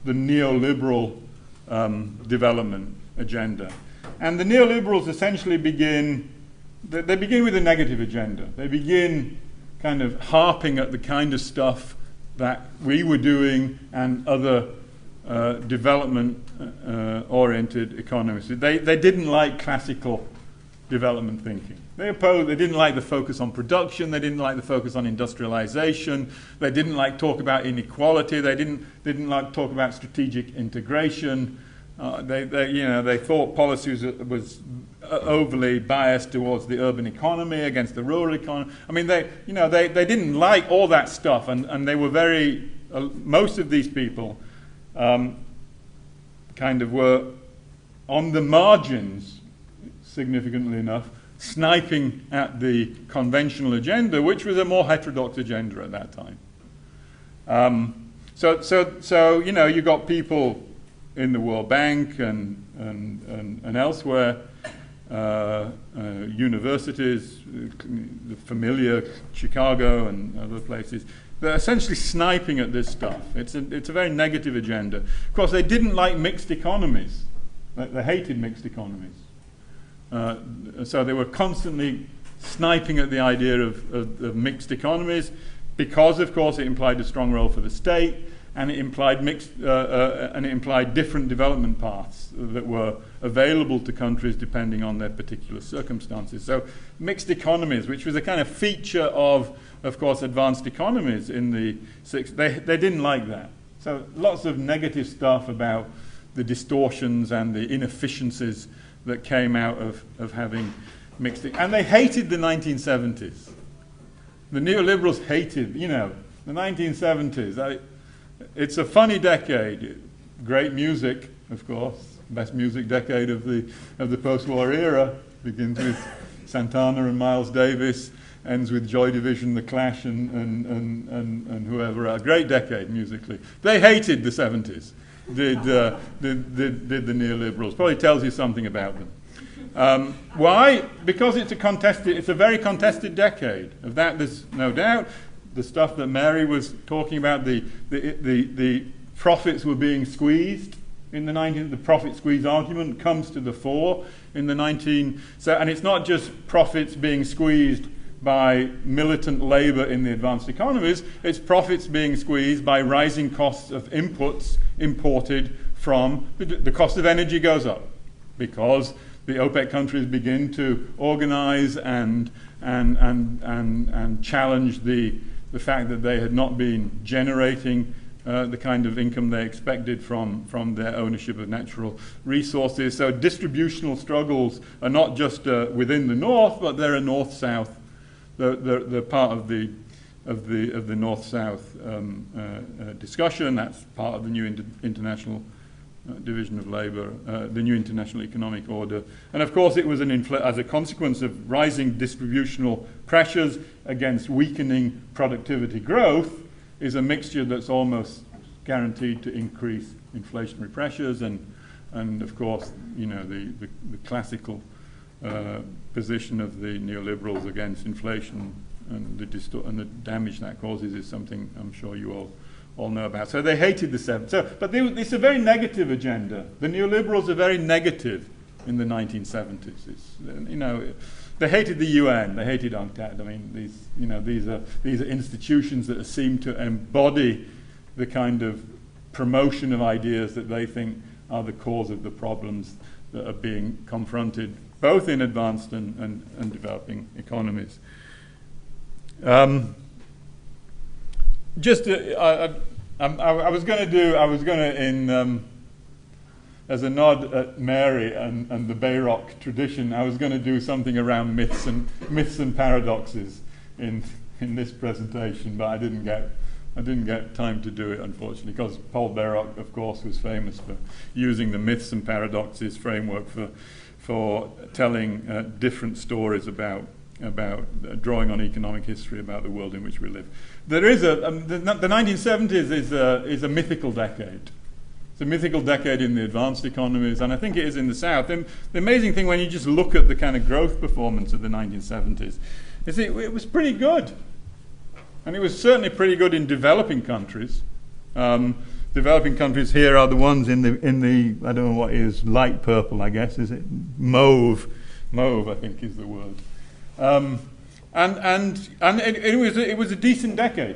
the neoliberal development agenda. And the neoliberals essentially begin with a negative agenda. They begin kind of harping at the kind of stuff that we were doing and other development-oriented economists. They didn't like classical development thinking. They didn't like the focus on production. They didn't like the focus on industrialization. They didn't like talk about inequality. They didn't like talk about strategic integration. They thought policy was overly biased towards the urban economy against the rural economy. I mean, they didn't like all that stuff, and they were very. Most of these people kind of were on the margins, significantly enough, sniping at the conventional agenda, which was a more heterodox agenda at that time. So you got people in the World Bank and elsewhere, universities, the familiar Chicago and other places. They're essentially sniping at this stuff. It's a very negative agenda. Of course, they didn't like mixed economies. They hated mixed economies. So they were constantly sniping at the idea of mixed economies because, of course, it implied a strong role for the state, and it implied different development paths that were available to countries depending on their particular circumstances. So mixed economies, which was a kind of feature of course, advanced economies in the 60s, they didn't like that. So lots of negative stuff about the distortions and the inefficiencies that came out of having mixed. And they hated the 1970s. The neoliberals hated, the 1970s. It's a funny decade. Great music, of course. Best music decade of the post-war era. Begins with Santana and Miles Davis. Ends with Joy Division, The Clash, and whoever. A great decade musically. They hated the 70s. Did the neoliberals. Probably tells you something about them. Why? Because it's a very contested decade. Of that, there's no doubt. The stuff that Mary was talking about, the profits were being squeezed in the 19th. The profit squeeze argument comes to the fore in the and it's not just profits being squeezed by militant labor in the advanced economies, its profits being squeezed by rising costs of inputs imported from the cost of energy goes up because the OPEC countries begin to organize and challenge the fact that they had not been generating the kind of income they expected from their ownership of natural resources. So distributional struggles are not just within the North, but they're a North-South. They're part of the North-South discussion. That's part of the new international division of labor, the new international economic order. And of course it was as a consequence of rising distributional pressures against weakening productivity growth, is a mixture that's almost guaranteed to increase inflationary pressures, and of course, you know, the classical position of the neoliberals against inflation and the damage that causes is something I'm sure you all know about. So they hated the 70s. But it's a very negative agenda. The neoliberals are very negative in the 1970s. You know, they hated the UN. They hated UNCTAD. I mean, these are institutions that seem to embody the kind of promotion of ideas that they think are the cause of the problems that are being confronted both in advanced and developing economies. I was going to as a nod at Mary and the Bayrock tradition, I was going to do something around myths and paradoxes in this presentation, but I didn't get time to do it, unfortunately, because Paul Bayrock, of course, was famous for using the myths and paradoxes framework for telling different stories about drawing on economic history about the world in which we live. There is the 1970s is a mythical decade. It's a mythical decade in the advanced economies, and I think it is in the South. And the amazing thing when you just look at the kind of growth performance of the 1970s is it was pretty good. And it was certainly pretty good in developing countries. Developing countries here are the ones in the I don't know what is, light purple, I guess, is it? Mauve, I think is the word. And it was a decent decade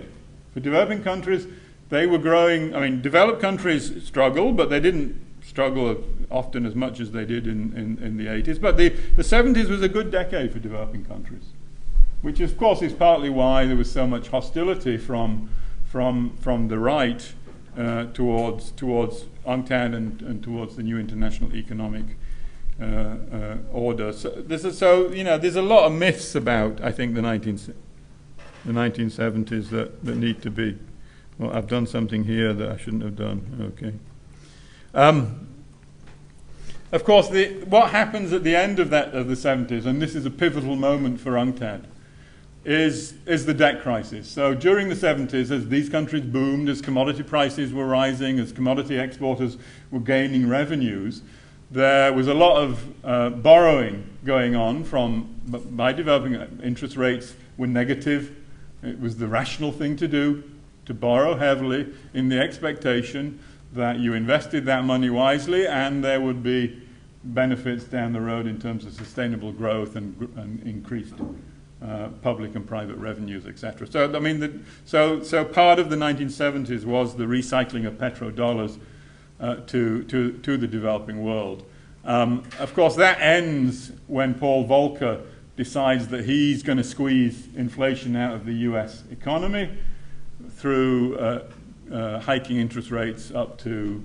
for developing countries. They were growing. I mean, developed countries struggled, but they didn't struggle often as much as they did in the 80s. But the 70s was a good decade for developing countries, which of course is partly why there was so much hostility from the right towards UNCTAD and towards the new international economic order. So there's a lot of myths about, I think, the 1970s that need to be. Well, I've done something here that I shouldn't have done. Okay. Of course, what happens at the end of the 70s, and this is a pivotal moment for UNCTAD, is the debt crisis. So during the 70s, as these countries boomed, as commodity prices were rising, as commodity exporters were gaining revenues, there was a lot of borrowing going on by developing. Interest rates were negative. It was the rational thing to do, to borrow heavily in the expectation that you invested that money wisely and there would be benefits down the road in terms of sustainable growth and increased public and private revenues, etc. So, I mean, so part of the 1970s was the recycling of petrodollars to the developing world. Of course, that ends when Paul Volcker decides that he's going to squeeze inflation out of the US economy through hiking interest rates up to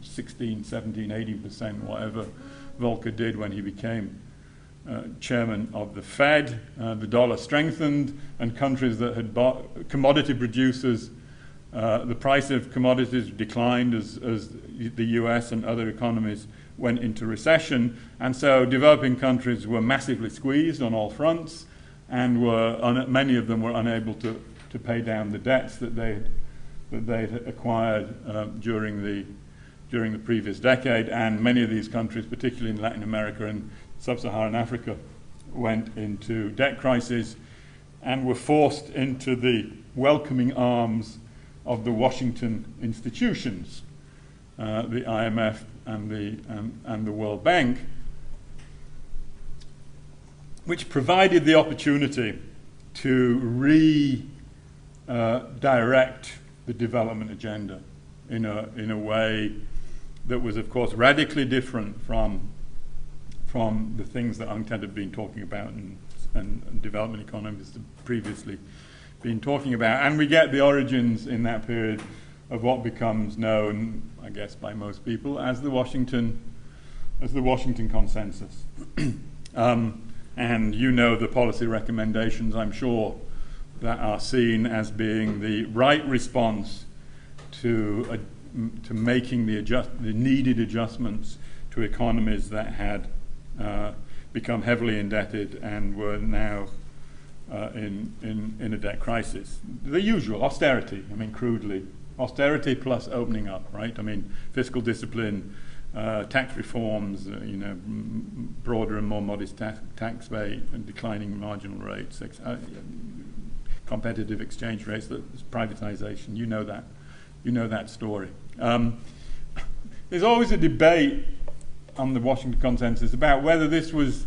16, 17, 18%, whatever Volcker did when he became chairman of the Fed. The dollar strengthened, and countries that had bought commodity producers, the price of commodities declined as the US and other economies went into recession, and so developing countries were massively squeezed on all fronts, and many of them were unable to pay down the debts that they had acquired during the previous decade, and many of these countries, particularly in Latin America and sub-Saharan Africa, went into debt crises and were forced into the welcoming arms of the Washington institutions, the IMF and the World Bank. which provided the opportunity to redirect the development agenda in a way that was, of course, radically different from the things that UNCTAD had been talking about and development economists had previously been talking about. And we get the origins in that period of what becomes known, I guess, by most people as the Washington Consensus. And you know the policy recommendations, I'm sure, that are seen as being the right response to making the needed adjustments to economies that had become heavily indebted and were now in a debt crisis. The usual austerity, I mean, crudely, austerity plus opening up, right? I mean, fiscal discipline, tax reforms, broader and more modest tax rate and declining marginal rates, competitive exchange rates, privatization. You know that story. There's always a debate on the Washington Consensus about whether this was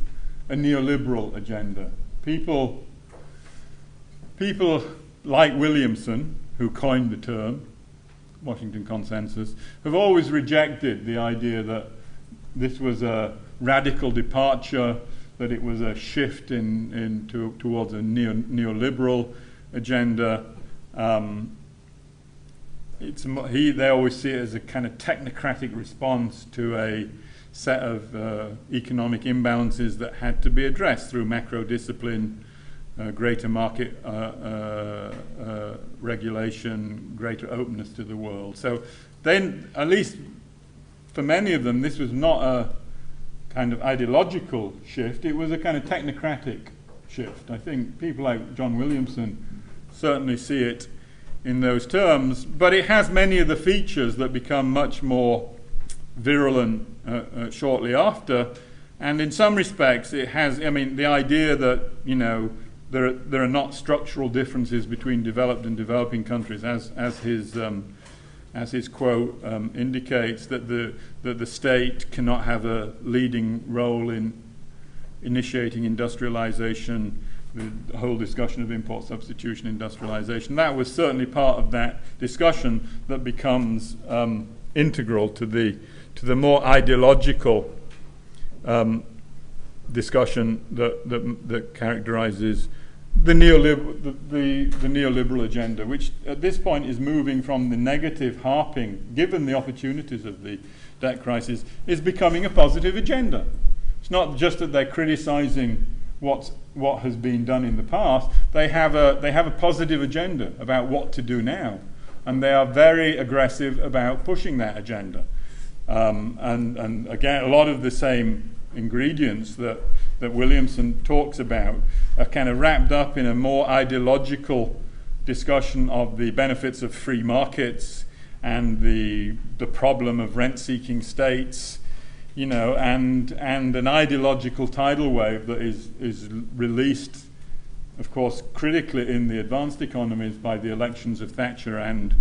a neoliberal agenda. People like Williamson, who coined the term Washington Consensus, have always rejected the idea that this was a radical departure, that it was a shift towards a neoliberal agenda. They always see it as a kind of technocratic response to a set of economic imbalances that had to be addressed through macro discipline, greater market regulation, greater openness to the world. So then, at least for many of them, this was not a kind of ideological shift, it was a kind of technocratic shift. I think people like John Williamson certainly see it in those terms, but it has many of the features that become much more virulent shortly after, and in some respects it has, I mean, the idea that, there are not structural differences between developed and developing countries, as his quote indicates, that the state cannot have a leading role in initiating industrialization, the whole discussion of import substitution, industrialization. That was certainly part of that discussion that becomes integral to the more ideological discussion that characterizes the neoliberal agenda, which at this point is moving from the negative harping, given the opportunities of the debt crisis, is becoming a positive agenda. It's not just that they're criticizing what has been done in the past. They have a positive agenda about what to do now, and they are very aggressive about pushing that agenda. And again, a lot of the same ingredients that Williamson talks about are kind of wrapped up in a more ideological discussion of the benefits of free markets and the problem of rent-seeking states, and an ideological tidal wave that is released, of course, critically in the advanced economies by the elections of Thatcher and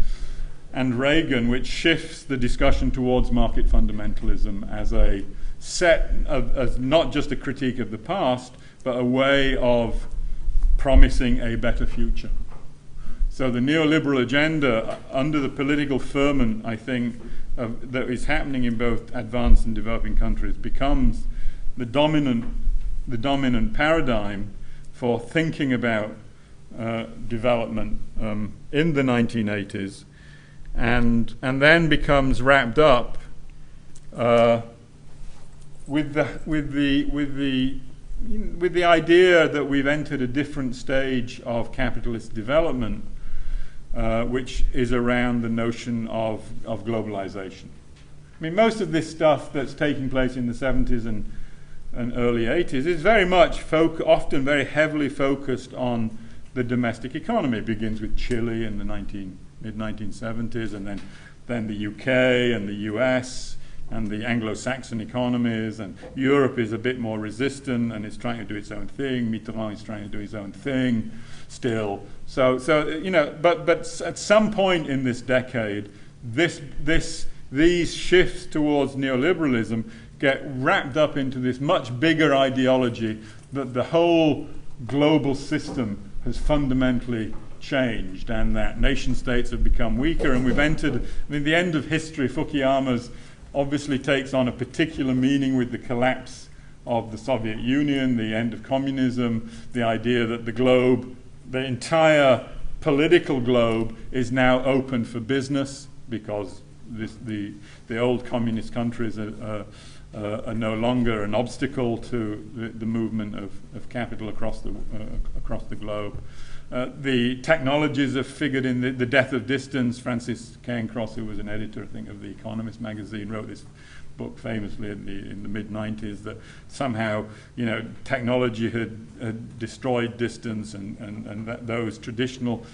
Reagan, which shifts the discussion towards market fundamentalism as a set of, as not just a critique of the past, but a way of promising a better future. So the neoliberal agenda, under the political ferment, I think, that is happening in both advanced and developing countries, becomes the dominant paradigm for thinking about development in the 1980s, and then becomes wrapped up with the idea that we've entered a different stage of capitalist development, which is around the notion of globalization. I mean, most of this stuff that's taking place in the 70s and early 80s is very much often very heavily focused on the domestic economy. It begins with Chile in the mid-1970s, and then the UK and the US and the Anglo-Saxon economies, and Europe is a bit more resistant and it's trying to do its own thing. Mitterrand is trying to do his own thing still. So but at some point in this decade, these shifts towards neoliberalism get wrapped up into this much bigger ideology that the whole global system has fundamentally changed and that nation states have become weaker, and we've entered, I mean, the end of history. Fukuyama's obviously takes on a particular meaning with the collapse of the Soviet Union, the end of communism, the idea that the globe, the entire political globe, is now open for business because the old communist countries are no longer an obstacle to the movement of capital across the globe. The technologies have figured in the death of distance. Francis Cairncross, who was an editor, I think, of the Economist magazine, wrote this book famously in the mid-90s that somehow, technology had destroyed distance and that those traditional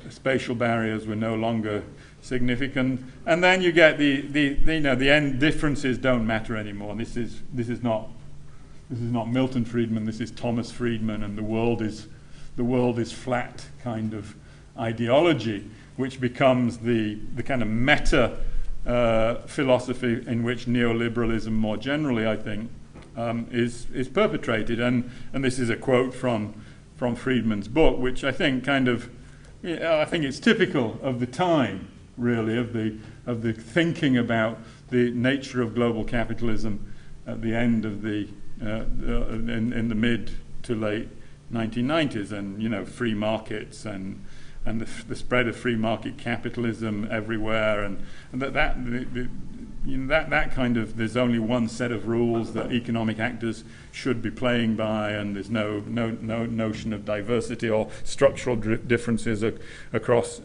spatial barriers were no longer significant. And then you get the end differences don't matter anymore. This is not Milton Friedman. This is Thomas Friedman, and the world is flat kind of ideology, which becomes the kind of meta philosophy in which neoliberalism more generally, I think, is perpetrated. And this is a quote from Friedman's book, which I think I think it's typical of the time, really, of the thinking about the nature of global capitalism at the end of in the mid to late 1990s, and free markets and the spread of free market capitalism everywhere, and that kind of, there's only one set of rules that economic actors should be playing by, and there's no notion of diversity or structural differences across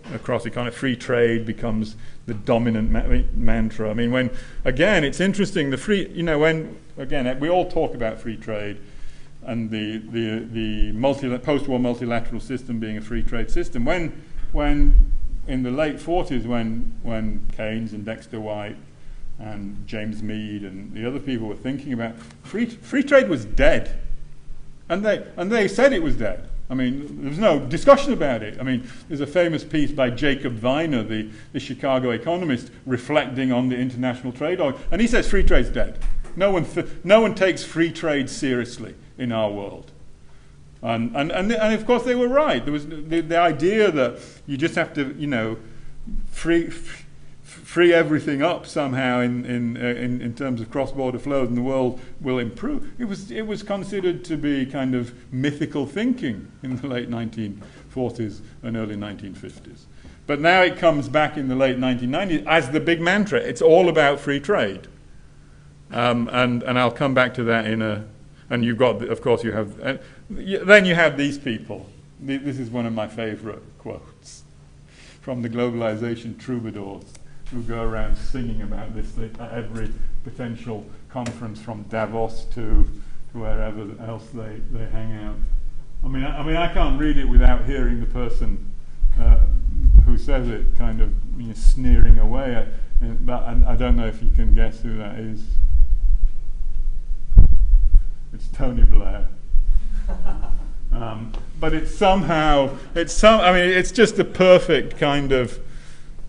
economy. Free trade becomes the dominant mantra. I mean, it's interesting, we all talk about free trade and the post-war multilateral system being a free trade system. When in the late 40s, when Keynes and Dexter White and James Mead and the other people were thinking about free trade was dead, and they said it was dead. I mean, there was no discussion about it. I mean, there's a famous piece by Jacob Viner, the Chicago economist, reflecting on the international trade order, and he says free trade's dead. No one takes free trade seriously in our world. And of course they were right. There was the idea that you just have to, free everything up somehow in terms of cross-border flows, and the world will improve. It was considered to be kind of mythical thinking in the late 1940s and early 1950s. But now it comes back in the late 1990s as the big mantra. It's all about free trade. And I'll come back to that and you've got, of course, you have, then you have these people. This is one of my favorite quotes from the globalization troubadours who go around singing about this at every potential conference, from Davos to wherever else they hang out. I mean, I can't read it without hearing the person who says it kind of sneering away. But I don't know if you can guess who that is. It's Tony Blair. But it's just the perfect kind of,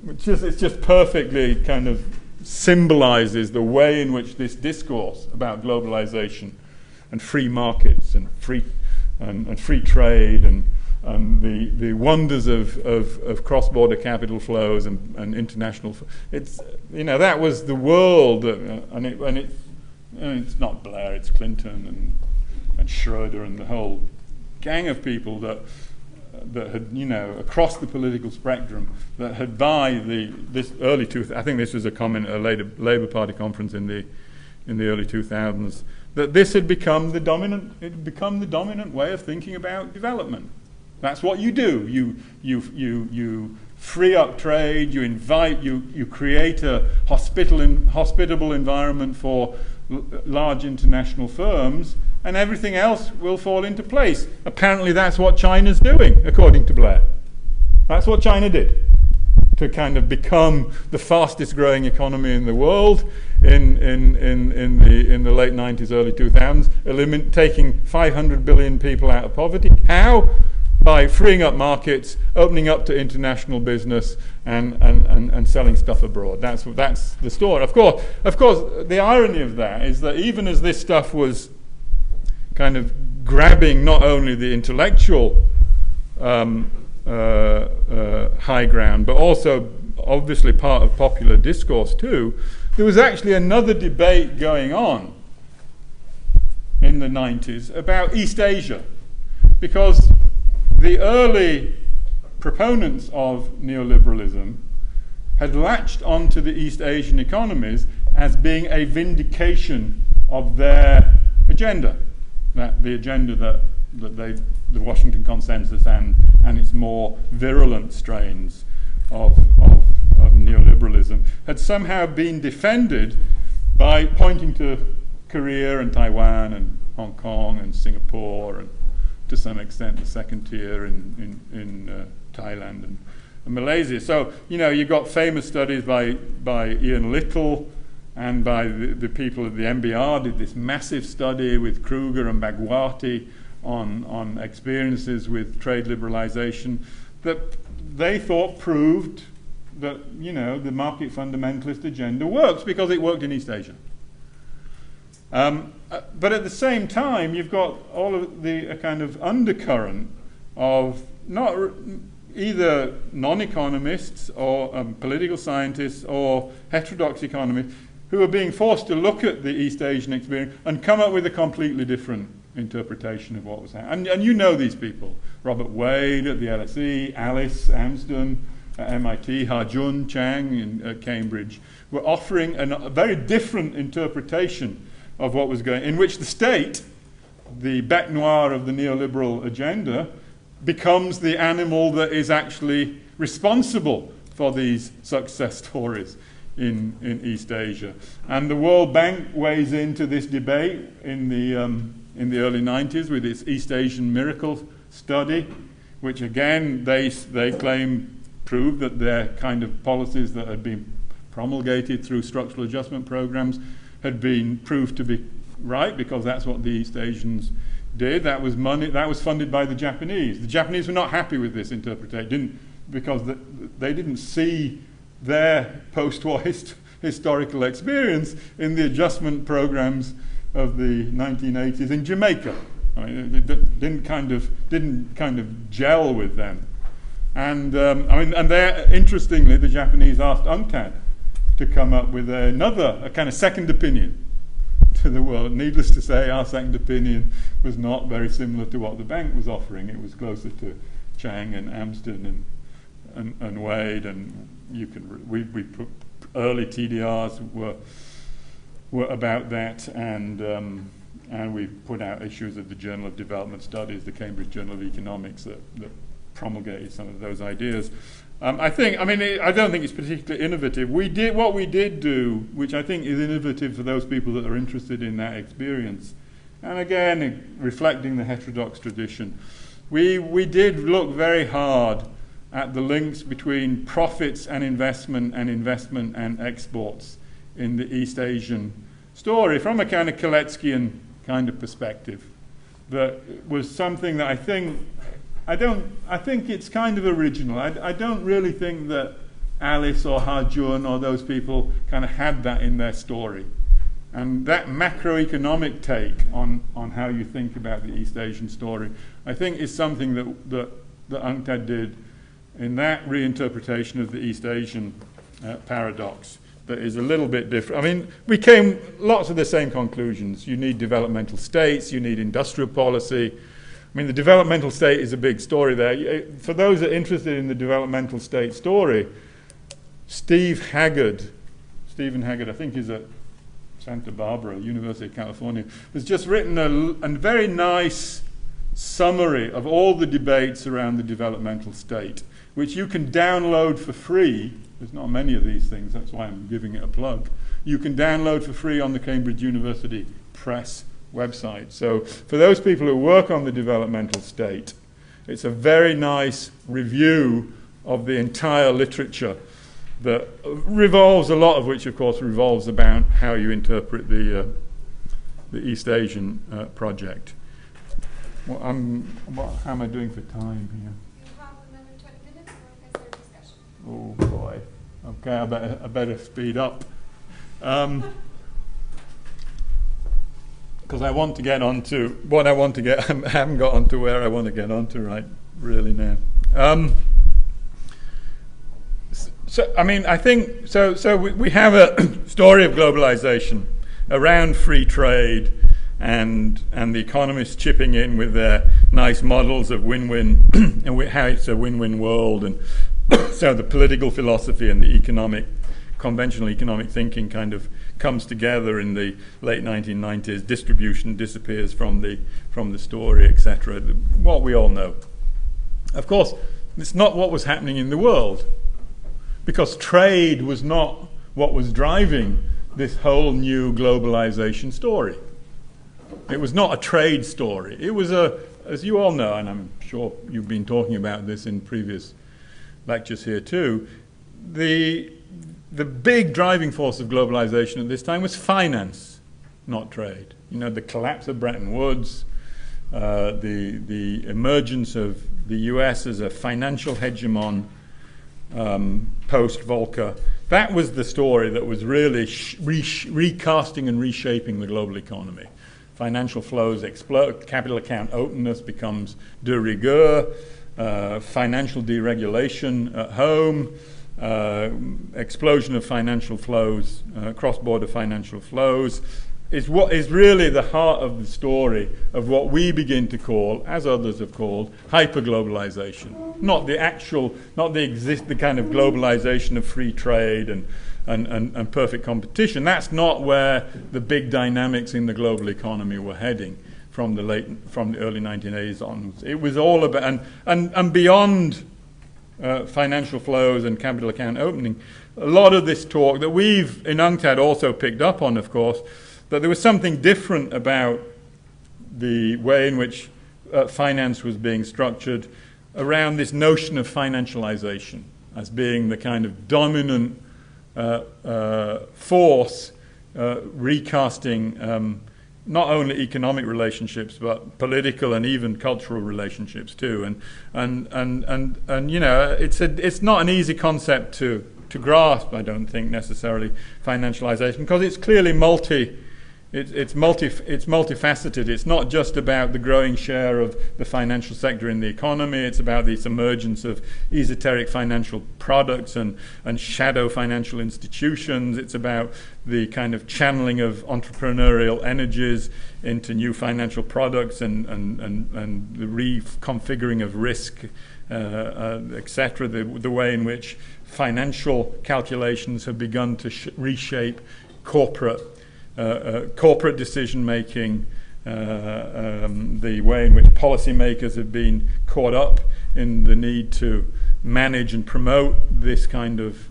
it's just perfectly kind of symbolizes the way in which this discourse about globalization and free markets and free trade and the wonders of cross-border capital flows and international, that was the world, and it's not Blair, it's Clinton and Schroeder and the whole gang of people that had, across the political spectrum, that had this early I think this was a comment at a Labour Party conference in the early 2000s, that this had become the dominant way of thinking about development. That's what you do. You free up trade. You create a hospitable environment for large international firms, and everything else will fall into place. Apparently that's what China's doing, according to Blair. That's what China did to kind of become the fastest growing economy in the world in the late 90s, early 2000s, taking 500 billion people out of poverty. How? by freeing up markets, opening up to international business, and selling stuff abroad. That's the story. Of course, the irony of that is that even as this stuff was kind of grabbing not only the intellectual high ground, but also obviously part of popular discourse too, there was actually another debate going on in the 90s about East Asia, because the early proponents of neoliberalism had latched onto the East Asian economies as being a vindication of their agenda, the agenda that the Washington Consensus and its more virulent strains of neoliberalism had somehow been defended by pointing to Korea and Taiwan and Hong Kong and Singapore and to some extent the second tier in Thailand and Malaysia. So, you've got famous studies by Ian Little and by the people of the MBR did this massive study with Kruger and Bhagwati on experiences with trade liberalization that they thought proved that, the market fundamentalist agenda works because it worked in East Asia. But at the same time, you've got all of the kind of undercurrent of not either non-economists or political scientists or heterodox economists who are being forced to look at the East Asian experience and come up with a completely different interpretation of what was happening. And you know these people. Robert Wade at the LSE, Alice Amsden at MIT, Harjun Chang at Cambridge, were offering a very different interpretation of what was going, in which the state, the bête noire of the neoliberal agenda, becomes the animal that is actually responsible for these success stories in East Asia. And the World Bank weighs into this debate in the early 90s with its East Asian Miracle study, which again they claim proved that their kind of policies that had been promulgated through structural adjustment programs had been proved to be right, because that's what the East Asians did. That was money that was funded by the Japanese. The Japanese were not happy with this interpretation because they didn't see their post-war historical experience in the adjustment programs of the 1980s in Jamaica. I mean, it didn't kind of gel with them. And interestingly, the Japanese asked UNCTAD to come up with a kind of second opinion to the world. Needless to say, our second opinion was not very similar to what the bank was offering. It was closer to Chang and Amsden and Wade, and we put early TDRs were about that, and we put out issues of the Journal of Development Studies, the Cambridge Journal of Economics that promulgated some of those ideas. I don't think it's particularly innovative. What we did do, which I think is innovative for those people that are interested in that experience, and again, reflecting the heterodox tradition, we did look very hard at the links between profits and investment and exports in the East Asian story from a kind of Kaleckian kind of perspective. That was something that I think it's kind of original. I don't really think that Alice or Harjun or those people kind of had that in their story. And that macroeconomic take on how you think about the East Asian story, I think is something that UNCTAD did in that reinterpretation of the East Asian paradox that is a little bit different. I mean, we came lots of the same conclusions. You need developmental states, you need industrial policy. I mean, the developmental state is a big story there. For those that are interested in the developmental state story, Stephen Haggard, I think he's at Santa Barbara, University of California, has just written a very nice summary of all the debates around the developmental state, which you can download for free. There's not many of these things, that's why I'm giving it a plug. You can download for free on the Cambridge University Press website. So for those people who work on the developmental state, it's a very nice review of the entire literature that revolves, a lot of which of course revolves about how you interpret the East Asian project. Well, how am I doing for time here? You have another 20 minutes, or we can start discussion. Oh boy. Okay, I better speed up. Because I want to get onto what I want to get. I haven't got onto where I want to get onto right really now. So I mean, I think so. So we have a story of globalization around free trade, and the economists chipping in with their nice models of win-win and how it's a win-win world, and so the political philosophy and the conventional economic thinking kind of comes together in the late 1990s. Distribution disappears from the story, etc. What we all know. Of course, it's not what was happening in the world, because trade was not what was driving this whole new globalization story. It was not a trade story. It was as you all know, and I'm sure you've been talking about this in previous lectures here too, the big driving force of globalization at this time was finance, not trade. You know, the collapse of Bretton Woods, the emergence of the US as a financial hegemon post-Volcker. That was the story that was really recasting and reshaping the global economy. Financial flows explode, capital account openness becomes de rigueur, financial deregulation at home, explosion of financial flows, cross-border financial flows, is what is really the heart of the story of what we begin to call, as others have called, hyperglobalization. Not the kind of globalization of free trade and perfect competition. That's not where the big dynamics in the global economy were heading from the early 1980s onwards. It was all about and beyond financial flows and capital account opening. A lot of this talk that we've in UNCTAD also picked up on, of course, that there was something different about the way in which finance was being structured around this notion of financialization as being the kind of dominant force recasting not only economic relationships but political and even cultural relationships too. And you know, it's not an easy concept to grasp, I don't think, necessarily, financialization, because it's clearly it's multifaceted. It's not just about the growing share of the financial sector in the economy. It's about this emergence of esoteric financial products and shadow financial institutions. It's about the kind of channeling of entrepreneurial energies into new financial products and the reconfiguring of risk, etc. The way in which financial calculations have begun to reshape corporate decision making, the way in which policymakers have been caught up in the need to manage and promote this kind of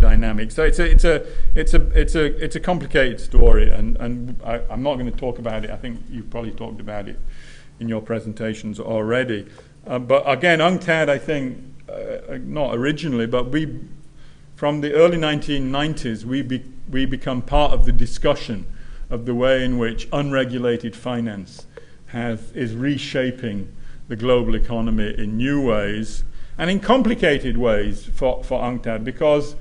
dynamic. So it's a complicated story, and I'm not going to talk about it. I think you've probably talked about it in your presentations already. But again, UNCTAD, I think, not originally, but from the early 1990s, we become part of the discussion of the way in which unregulated finance is reshaping the global economy in new ways and in complicated ways for UNCTAD, because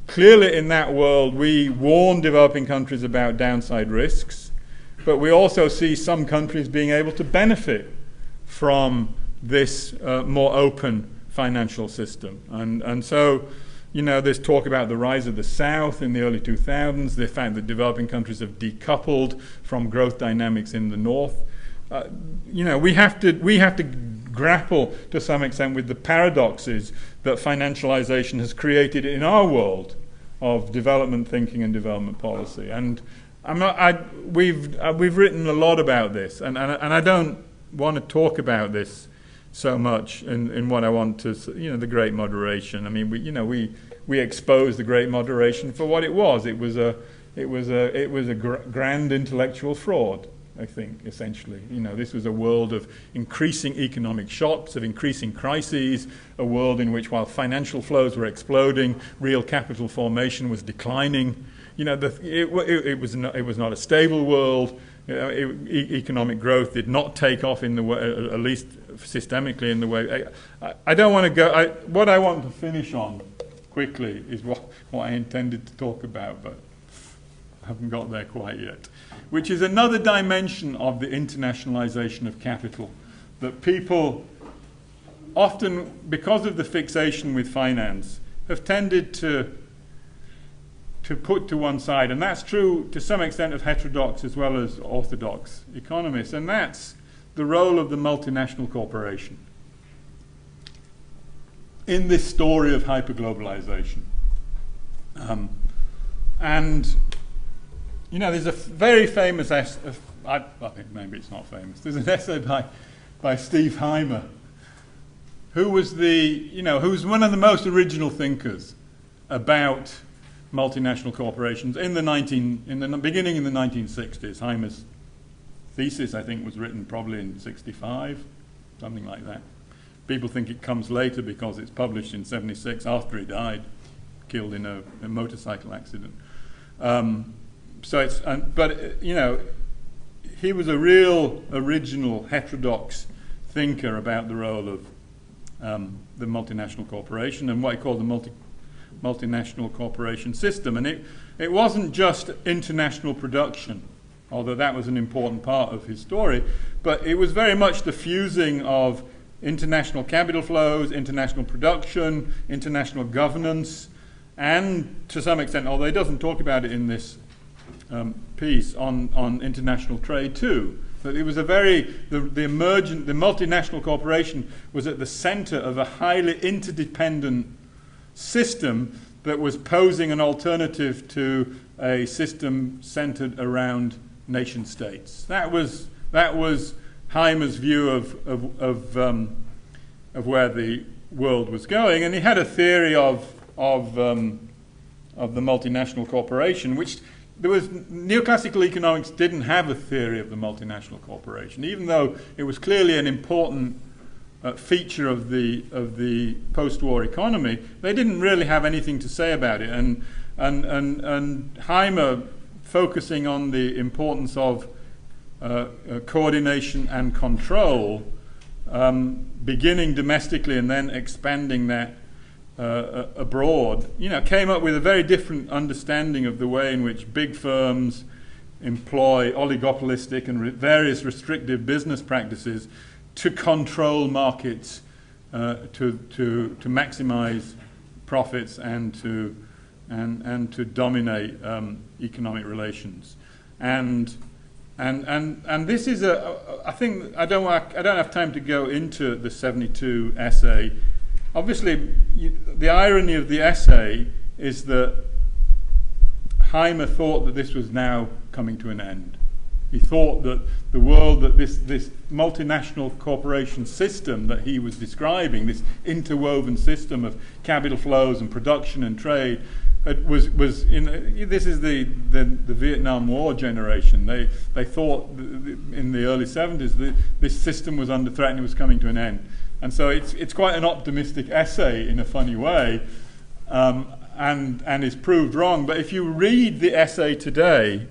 clearly in that world we warn developing countries about downside risks, but we also see some countries being able to benefit from this more open financial system. And so, you know, there's talk about the rise of the South in the early 2000s, the fact that developing countries have decoupled from growth dynamics in the North. You know, we have to grapple to some extent with the paradoxes that financialization has created in our world of development thinking and development policy. And we've written a lot about this, and I don't want to talk about this so much in what I want to, you know, the Great Moderation. I mean, we exposed the Great Moderation for what it was. It was a grand intellectual fraud, I think, essentially. You know, this was a world of increasing economic shocks, of increasing crises, a world in which, while financial flows were exploding, real capital formation was declining. You know, it was not a stable world. economic growth did not take off in the way, at least systemically in the way. I don't want to go. What I want to finish on quickly is what I intended to talk about, but I haven't got there quite yet, which is another dimension of the internationalization of capital that people often, because of the fixation with finance, have tended to put to one side. And that's true to some extent of heterodox as well as orthodox economists. And that's the role of the multinational corporation in this story of hyperglobalization. And, you know, there's a very famous essay, I think maybe it's not famous, there's an essay by Steve Heimer, who was who's one of the most original thinkers about multinational corporations in the beginning in the 1960s. Heimer's thesis, I think, was written probably in 65, something like that. People think it comes later because it's published in 76 after he died, killed in a motorcycle accident. He was a real original heterodox thinker about the role of the multinational corporation and what he called the multinational corporation system. And it wasn't just international production, although that was an important part of his story, but it was very much the fusing of international capital flows, international production, international governance, and to some extent, although he doesn't talk about it in this piece, on international trade too. But it was the multinational corporation was at the center of a highly interdependent system that was posing an alternative to a system centered around nation states. That was Heimer's view of where the world was going, and he had a theory of the multinational corporation, which neoclassical economics didn't have a theory of the multinational corporation, even though it was clearly an important feature of the post-war economy. They didn't really have anything to say about it, and Heimer, focusing on the importance of coordination and control, beginning domestically and then expanding that abroad, came up with a very different understanding of the way in which big firms employ oligopolistic and various restrictive business practices to control markets, to maximize profits and to dominate economic relations. And this is I think I don't have time to go into the 72 essay. Obviously, the irony of the essay is that Heimer thought that this was now coming to an end. He thought that the world, that this multinational corporation system that he was describing, this interwoven system of capital flows and production and trade, this is the Vietnam War generation. They thought in the early 70s that this system was under threat and it was coming to an end. And so it's quite an optimistic essay in a funny way, and is proved wrong. But if you read the essay today,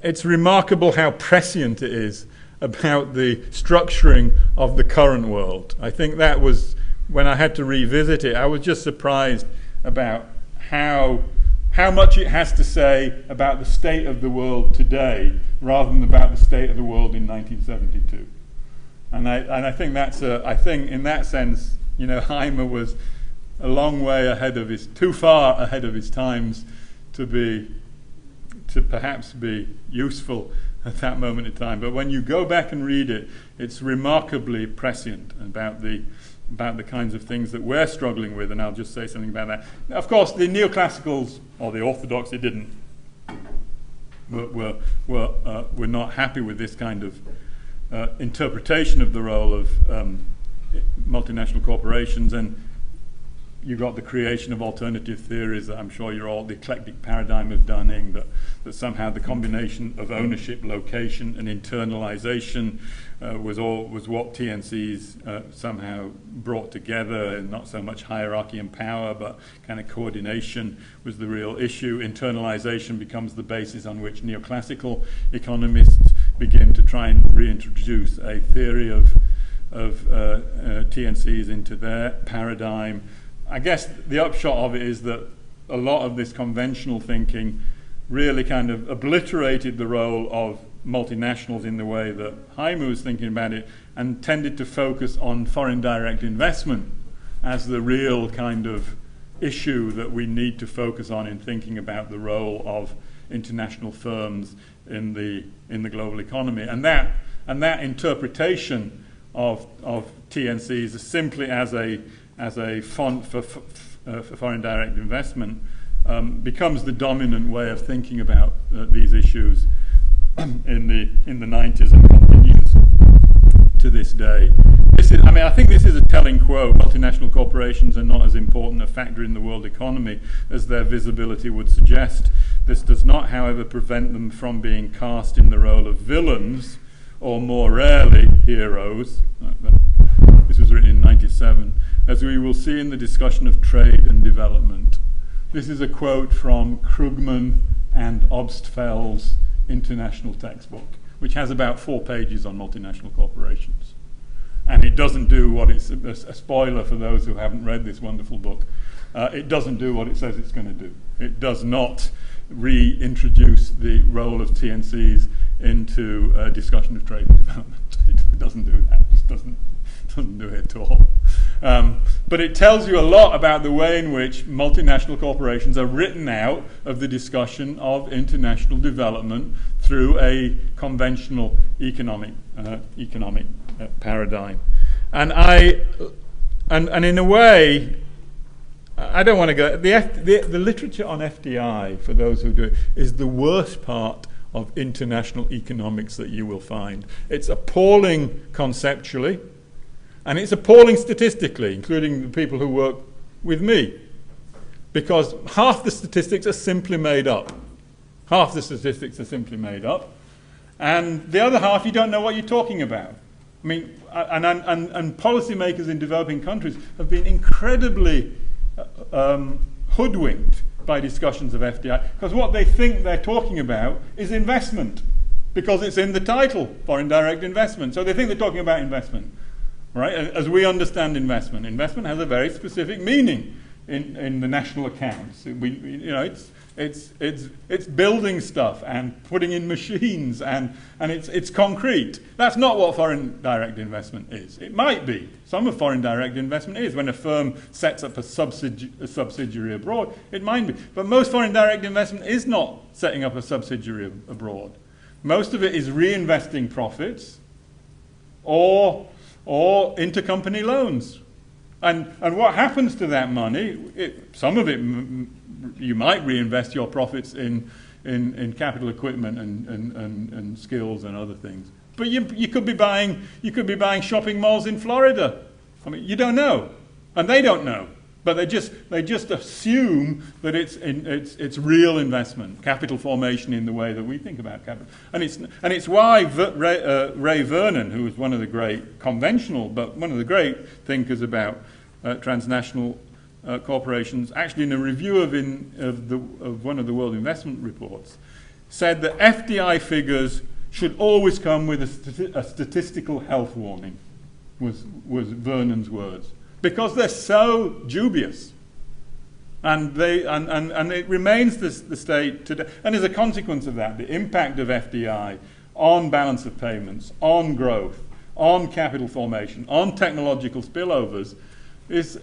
it's remarkable how prescient it is about the structuring of the current world. I think that was, when I had to revisit it, I was just surprised about how much it has to say about the state of the world today rather than about the state of the world in 1972. And I think I think in that sense, Heimer was a long way too far ahead of his times to perhaps be useful at that moment in time. But when you go back and read it, it's remarkably prescient about the kinds of things that we're struggling with, and I'll just say something about that. Now, of course, the neoclassicals, or the orthodox, were not happy with this kind of interpretation of the role of multinational corporations, and you got the creation of alternative theories that I'm sure the eclectic paradigm of Dunning, that somehow the combination of ownership, location, and internalization was what TNCs somehow brought together, and not so much hierarchy and power, but kind of coordination was the real issue. Internalization becomes the basis on which neoclassical economists begin to try and reintroduce a theory of TNCs into their paradigm. I guess the upshot of it is that a lot of this conventional thinking really kind of obliterated the role of multinationals in the way that Jaime was thinking about it, and tended to focus on foreign direct investment as the real kind of issue that we need to focus on in thinking about the role of international firms in the global economy. And that interpretation of TNCs simply as a font for foreign direct investment becomes the dominant way of thinking about these issues in the 90s and continues to this day. I think this is a telling quote. Multinational corporations are not as important a factor in the world economy as their visibility would suggest. This does not, however, prevent them from being cast in the role of villains, or more rarely, heroes. This was written in 97, as we will see in the discussion of trade and development. This is a quote from Krugman and Obstfeld's international textbook, which has about 4 pages on multinational corporations. And it doesn't do what it's a spoiler for those who haven't read this wonderful book. It doesn't do what it says it's going to do. It does not reintroduce the role of TNCs into a discussion of trade and development. It doesn't do that. It doesn't do it at all. But it tells you a lot about the way in which multinational corporations are written out of the discussion of international development through a conventional economic paradigm. And in a way, I don't want to go. The literature on FDI, for those who do it, is the worst part of international economics that you will find. It's appalling conceptually, and it's appalling statistically, including the people who work with me, because half the statistics are simply made up. Half the statistics are simply made up, and the other half you don't know what you're talking about. I mean, and policymakers in developing countries have been incredibly hoodwinked by discussions of FDI, because what they think they're talking about is investment, because it's in the title, foreign direct investment. So they think they're talking about investment, right? As we understand investment, investment has a very specific meaning in the national accounts. It's building stuff and putting in machines, and it's concrete. That's not what foreign direct investment is. It might be. Some of foreign direct investment is when a firm sets up a subsidiary abroad. It might be. But most foreign direct investment is not setting up a subsidiary abroad. Most of it is reinvesting profits or intercompany loans. And what happens to that money? Some of it, you might reinvest your profits in capital equipment and skills and other things. But you could be buying shopping malls in Florida. I mean, you don't know, and they don't know. But they just assume that it's real investment, capital formation in the way that we think about capital. And it's why Ray Vernon, who was one of the great conventional, but one of the great thinkers about transnational corporations, actually in a review of one of the World Investment Reports, said that FDI figures should always come with a statistical health warning, was Vernon's words, because they're so dubious, and it remains the state today. And as a consequence of that, the impact of FDI on balance of payments, on growth, on capital formation, on technological spillovers is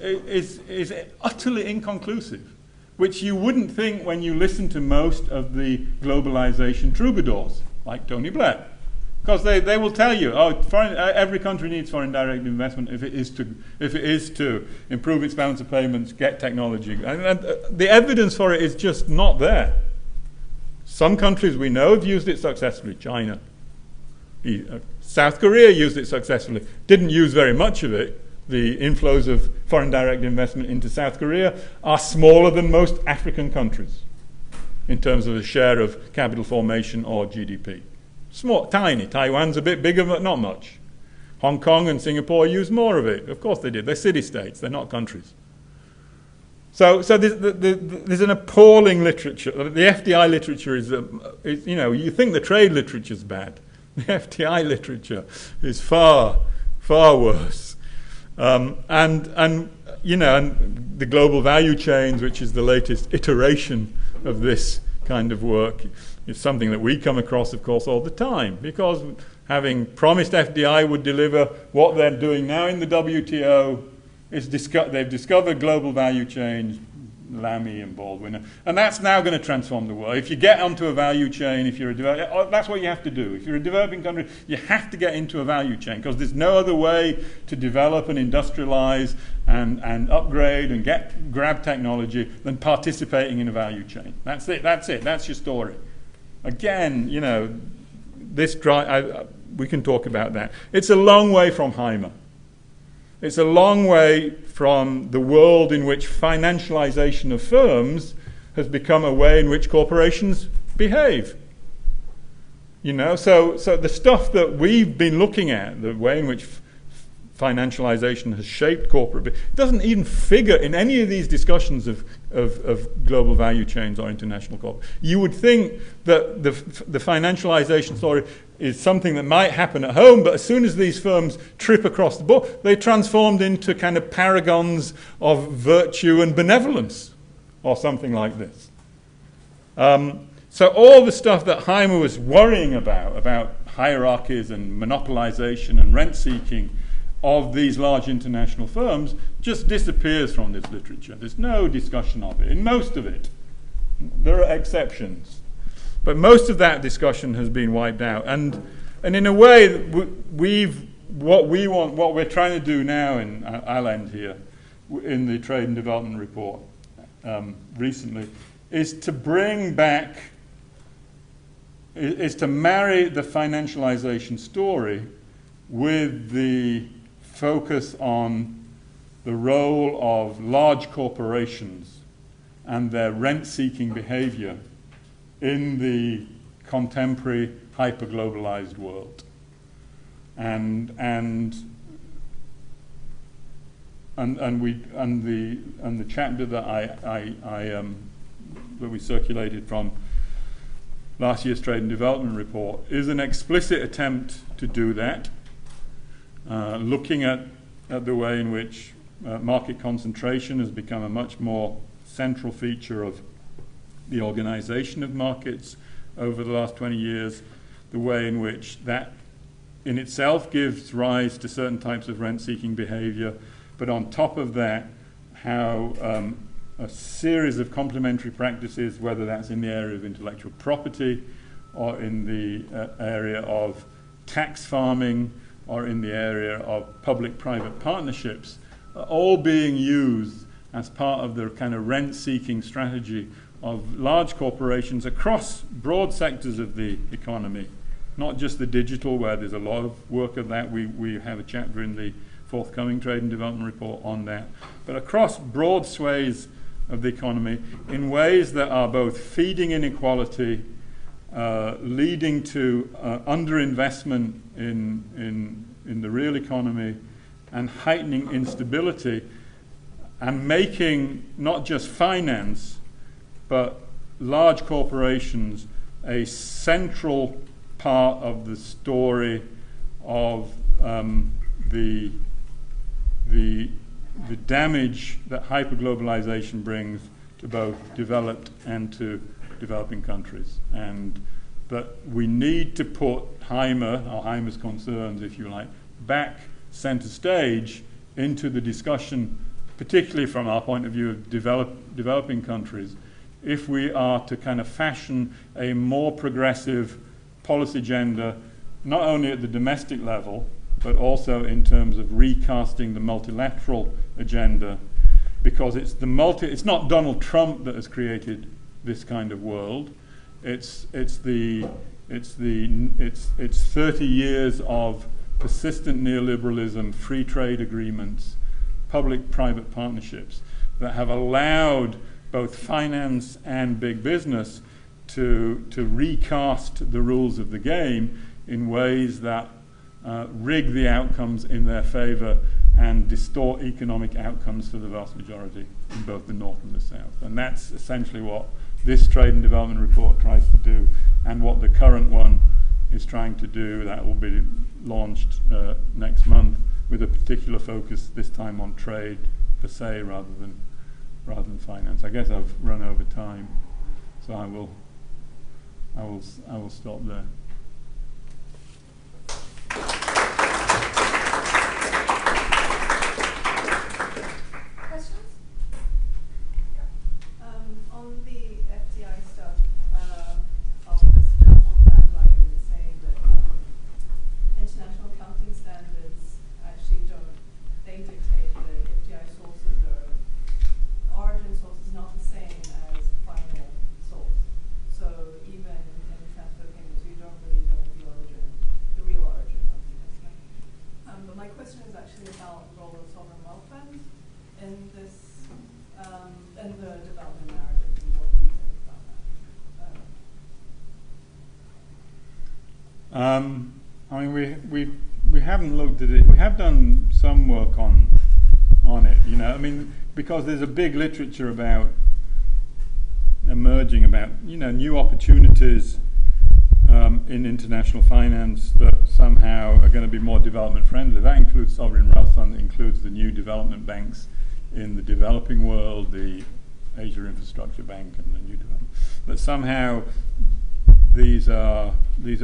utterly inconclusive, which you wouldn't think when you listen to most of the globalization troubadours, like Tony Blair. Because they will tell you, every country needs foreign direct investment if it is to improve its balance of payments, get technology. And the evidence for it is just not there. Some countries we know have used it successfully. China. South Korea used it successfully. Didn't use very much of it. The inflows of foreign direct investment into South Korea are smaller than most African countries in terms of the share of capital formation or GDP. Small, tiny. Taiwan's a bit bigger, but not much. Hong Kong and Singapore use more of it. Of course they did. They're city-states. They're not countries. So there's an appalling literature. The FDI literature is you think the trade literature is bad. The FDI literature is far, far worse. And the global value chains, which is the latest iteration of this kind of work, is something that we come across, of course, all the time, because having promised FDI would deliver what they're doing now in the WTO, they've discovered global value chains, Lamy and Baldwin, and that's now going to transform the world. If you get onto a value chain, if you're that's what you have to do. If you're a developing country, you have to get into a value chain, because there's no other way to develop and industrialize and upgrade and grab technology than participating in a value chain. That's it. That's your story. Again, we can talk about that. It's a long way from Heimer. It's a long way from the world in which financialization of firms has become a way in which corporations behave. So the stuff that we've been looking at, the way in which financialization has shaped corporate, doesn't even figure in any of these discussions of global value chains or international corporate. You would think that the financialization story is something that might happen at home, but as soon as these firms trip across the board, they're transformed into kind of paragons of virtue and benevolence, or something like this. So all the stuff that Heimer was worrying about hierarchies and monopolization and rent-seeking of these large international firms, just disappears from this literature. There's no discussion of it. In most of it, there are exceptions. But most of that discussion has been wiped out, and in a way, what we're trying to do now, and I'll end here, in the Trade and Development Report recently, is to bring back, is to marry the financialization story with the focus on the role of large corporations and their rent-seeking behavior in the contemporary hyper-globalized world, and the chapter that that we circulated from last year's Trade and Development Report is an explicit attempt to do that, looking at the way in which market concentration has become a much more central feature of the organization of markets over the last 20 years, the way in which that in itself gives rise to certain types of rent-seeking behavior, but on top of that, how a series of complementary practices, whether that's in the area of intellectual property or in the area of tax farming or in the area of public-private partnerships, are all being used as part of the kind of rent-seeking strategy of large corporations across broad sectors of the economy, not just the digital, where there's a lot of work of that. We have a chapter in the forthcoming Trade and Development Report on that, but across broad swathes of the economy in ways that are both feeding inequality, leading to underinvestment in the real economy, and heightening instability, and making not just finance but large corporations a central part of the story of the damage that hyperglobalization brings to both developed and to developing countries, and that we need to put Heimer's concerns, if you like, back center stage into the discussion, particularly from our point of view of developing countries, if we are to kind of fashion a more progressive policy agenda, not only at the domestic level, but also in terms of recasting the multilateral agenda, because it's not Donald Trump that has created this kind of world. It's 30 years of persistent neoliberalism, free trade agreements, public-private partnerships that have allowed both finance and big business to recast the rules of the game in ways that rig the outcomes in their favor and distort economic outcomes for the vast majority in both the North and the South. And that's essentially what this Trade and Development Report tries to do, and what the current one is trying to do. That will be launched next month with a particular focus this time on trade per se rather than finance. I guess I've run over time, so I will stop there. Questions? On the FDI stuff, I'll just jump on the bandwagon and say that international accounting standards actually they dictate that FDI sources are, origin source is not the same as final source. So even in transfer payments, you don't really know the real origin of the investment. But my question is actually about the role of sovereign wealth funds in this, in the development narrative and what you think about that. I mean, we haven't looked at it. We have done some work on it. You know, I mean, because there's a big literature about emerging about new opportunities in international finance that somehow are going to be more development friendly. That includes sovereign wealth fund. It includes the new development banks in the developing world, the Asia Infrastructure Bank and the new development. But somehow these are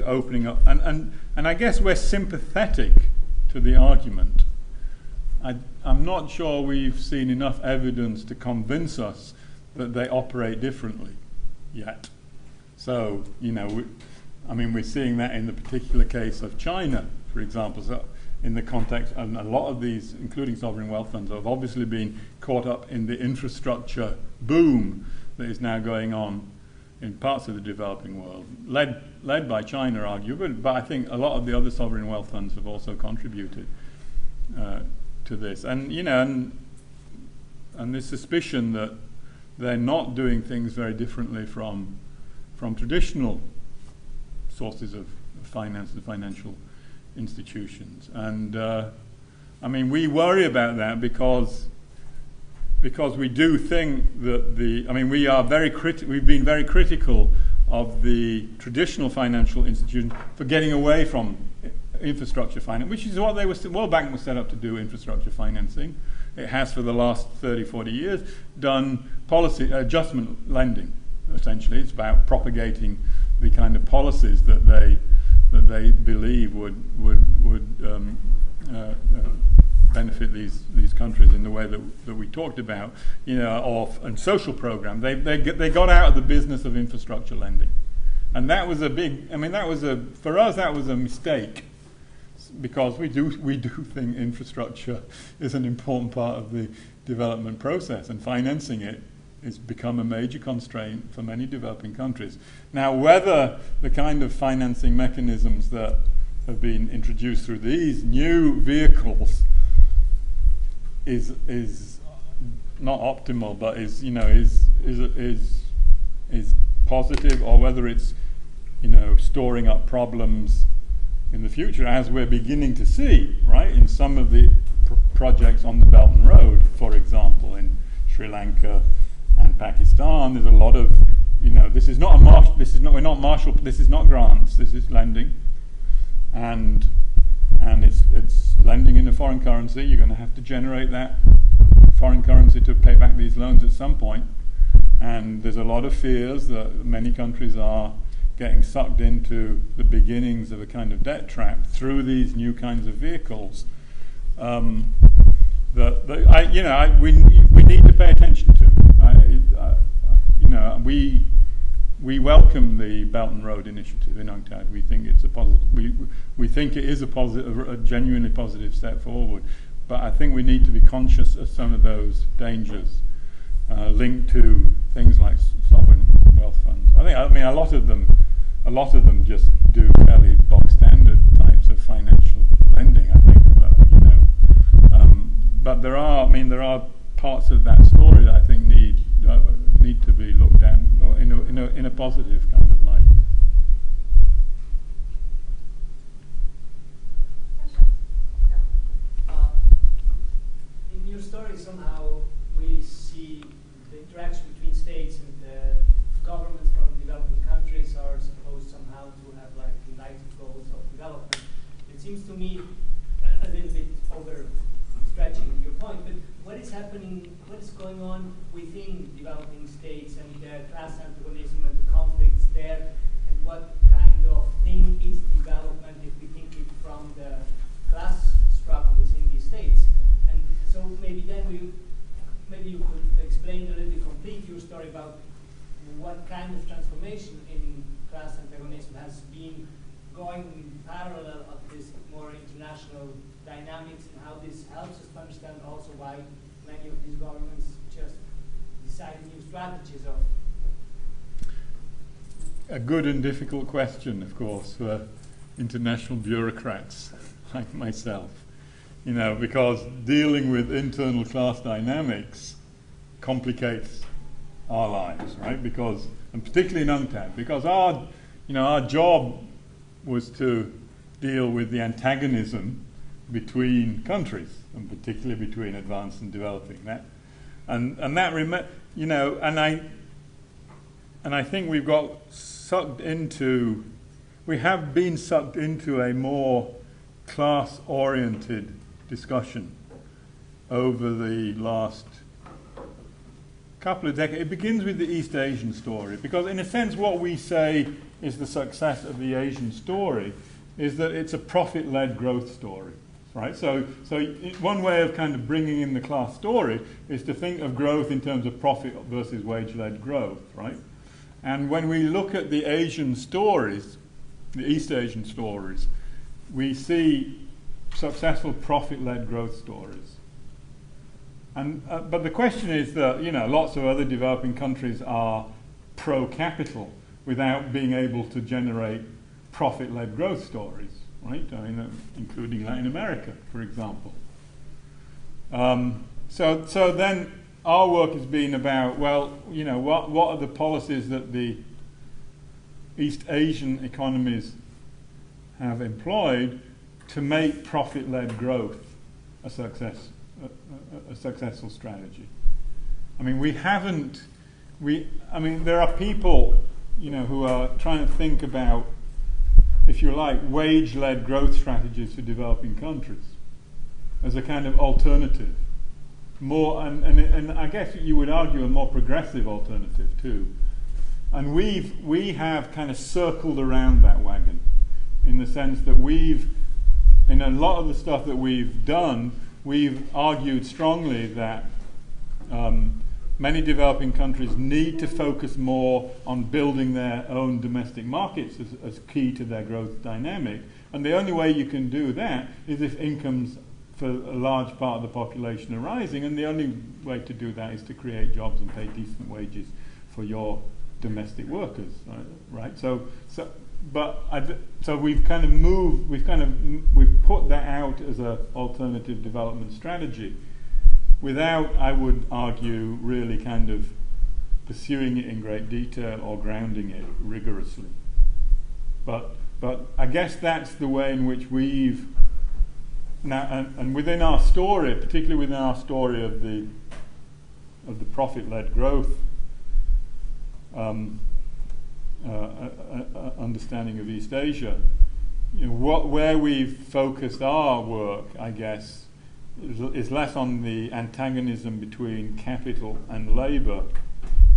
opening up, and I guess we're sympathetic to the argument. I'm not sure we've seen enough evidence to convince us that they operate differently yet. So, we're seeing that in the particular case of China, for example. So in the context, and a lot of these, including sovereign wealth funds, have obviously been caught up in the infrastructure boom that is now going on in parts of the developing world, led by China, arguably, but I think a lot of the other sovereign wealth funds have also contributed to this. And and this suspicion that they're not doing things very differently from traditional sources of finance and financial institutions. And we worry about that because we do think that we've been very critical of the traditional financial institutions for getting away from infrastructure finance, which is what World Bank was set up to do, infrastructure financing. It has for the last 30, 40 years done policy adjustment lending, essentially. It's about propagating the kind of policies that they believe would benefit these countries in the way that we talked about, and social program. They got out of the business of infrastructure lending, and that was for us that was a mistake, because we do think infrastructure is an important part of the development process, and financing it has become a major constraint for many developing countries. Now, whether the kind of financing mechanisms that have been introduced through these new vehicles is not optimal, but is positive, or whether it's storing up problems in the future, as we're beginning to see, right, in some of the projects on the Belt and Road, for example, in Sri Lanka and Pakistan. There's a lot of, this is not grants, this is lending, and it's lending in a foreign currency. You're going to have to generate that foreign currency to pay back these loans at some point, and there's a lot of fears that many countries are getting sucked into the beginnings of a kind of debt trap through these new kinds of vehicles. We need to pay attention to. We welcome the Belt and Road Initiative in UNCTAD. We think it's a positive. We think it is a genuinely positive step forward. But I think we need to be conscious of some of those dangers linked to things like sovereign wealth funds. I mean, a lot of them just do fairly bog standard types of financial lending, I think. But there are parts of that story that I think need to be looked at in a positive kind of light. In your story, somehow we see the interaction between states and governments from developing countries are supposed somehow to have like united goals of development. It seems to me a little bit overstretching your point, but what is happening, what is going on within developing states and the class antagonism and the conflicts there, and what kind of thing is development if we think it from the class struggles in these states? And so maybe then maybe you could explain a little bit, complete your story about what kind of transformation in class antagonism has been going in parallel of this more international dynamics, and how this helps us to understand also why many of these governments just decide new strategies of. A good and difficult question, of course, for international bureaucrats like myself. You know, because dealing with internal class dynamics complicates our lives, right? Because, and particularly in UNCTAD, because our job was to deal with the antagonism between countries, and particularly between advanced and developing. And I think we've got sucked into, we have been sucked into a more class-oriented discussion over the last couple of decades. It begins with the East Asian story, because in a sense what we say is the success of the Asian story is that it's a profit-led growth story, right? So one way of kind of bringing in the class story is to think of growth in terms of profit versus wage-led growth, right? And when we look at the Asian stories, the East Asian stories, we see successful profit-led growth stories. And but the question is that, you know, lots of other developing countries are pro-capital without being able to generate profit-led growth stories, right? I mean, including Latin America, for example. So then our work has been about, well, you know, what are the policies that the East Asian economies have employed to make profit-led growth a successful strategy. I mean, there are people, you know, who are trying to think about, if you like, wage-led growth strategies for developing countries as a kind of alternative. More, and I guess you would argue a more progressive alternative too. And we have kind of circled around that wagon, in the sense that in a lot of the stuff that we've done, we've argued strongly that many developing countries need to focus more on building their own domestic markets as key to their growth dynamic. And the only way you can do that is if incomes for a large part of the population are rising, and the only way to do that is to create jobs and pay decent wages for your domestic workers, right? So we've kind of moved, we've put that out as an alternative development strategy, without, I would argue, really kind of pursuing it in great detail or grounding it rigorously. But I guess that's the way in which we've now, and within our story, particularly within our story of the profit-led growth understanding of East Asia, you know, where we've focused our work, I guess, is less on the antagonism between capital and labour,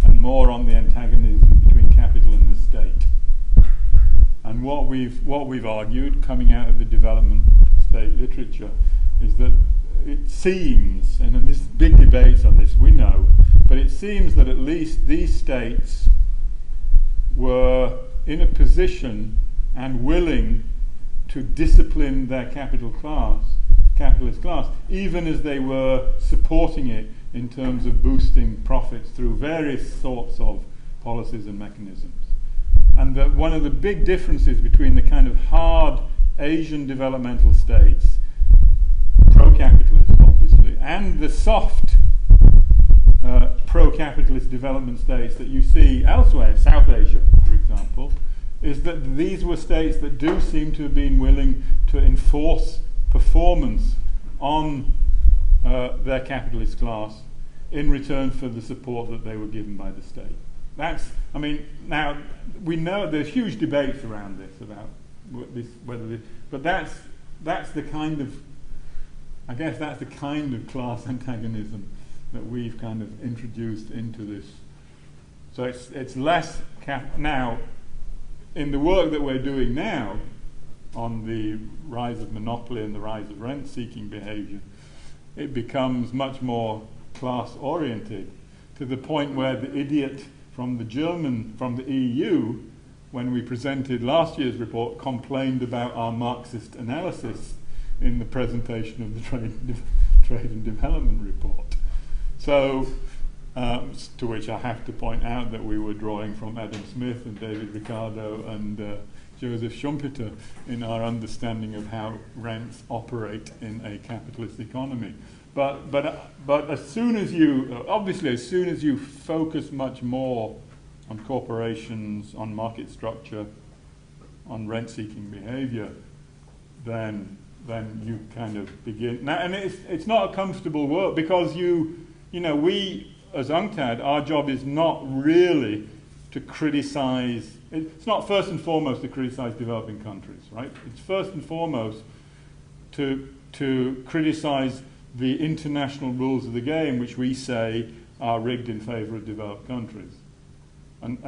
and more on the antagonism between capital and the state. And what we've argued, coming out of the development state literature, is that it seems, and there's big debates on this, we know, but it seems that at least these states were in a position and willing to discipline their capitalist class, even as they were supporting it in terms of boosting profits through various sorts of policies and mechanisms. And that one of the big differences between the kind of hard Asian developmental states, pro-capitalist obviously, and the soft pro-capitalist development states that you see elsewhere, South Asia, for example, is that these were states that do seem to have been willing to enforce performance on their capitalist class in return for the support that they were given by the state. I mean, now we know there's huge debates around this about whether this, but that's the kind of, I guess that's the kind of class antagonism that we've kind of introduced into this. So it's less now in the work that we're doing now on the rise of monopoly and the rise of rent-seeking behaviour. It becomes much more class-oriented, to the point where the idiot from the EU, when we presented last year's report, complained about our Marxist analysis in the presentation of the Trade and Development report. So, to which I have to point out that we were drawing from Adam Smith and David Ricardo and Joseph Schumpeter in our understanding of how rents operate in a capitalist economy. But as soon as you focus much more on corporations, on market structure, on rent-seeking behaviour, then you kind of begin. Now, and it's not a comfortable work, because we as UNCTAD, our job is not really to criticise. It's not first and foremost to criticise developing countries, right? It's first and foremost to criticise the international rules of the game, which we say are rigged in favour of developed countries. And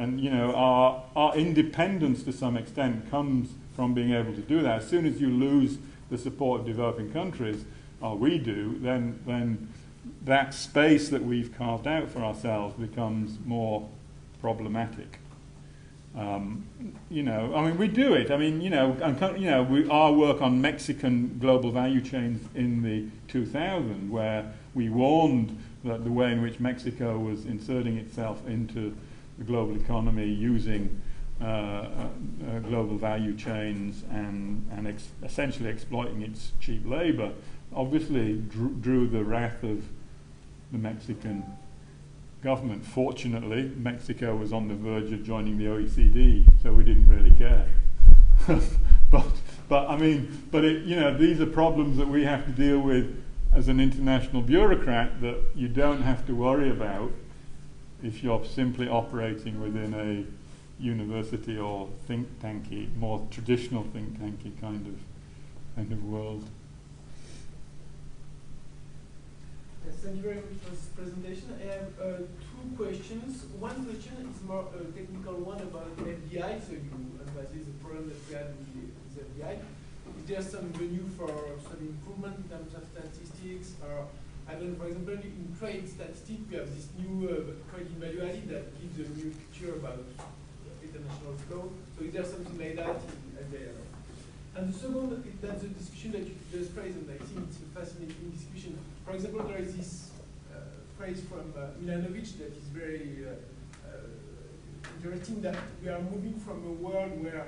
our independence to some extent comes from being able to do that. As soon as you lose the support of developing countries, or we do, then that space that we've carved out for ourselves becomes more problematic. We do it. Our work on Mexican global value chains in the 2000s, where we warned that the way in which Mexico was inserting itself into the global economy using global value chains and essentially exploiting its cheap labor, obviously drew the wrath of the Mexican government. Fortunately, Mexico was on the verge of joining the OECD, so we didn't really care. These are problems that we have to deal with as an international bureaucrat that you don't have to worry about if you're simply operating within a university or think tanky, more traditional think tanky kind of world. Yes, thank you very much for this presentation. I have two questions. One question is more a technical one about FDI. So you emphasize the problem that we had with FDI. Is there some venue for some improvement in terms of statistics? Or, I don't know, for example, in trade statistics, we have this new credit value added that gives a new picture about international flow. So is there something like that in FDI? And the second, that's the discussion that you just raised, and I think it's a fascinating discussion. For example, there is this phrase from Milanovic that is very interesting, that we are moving from a world where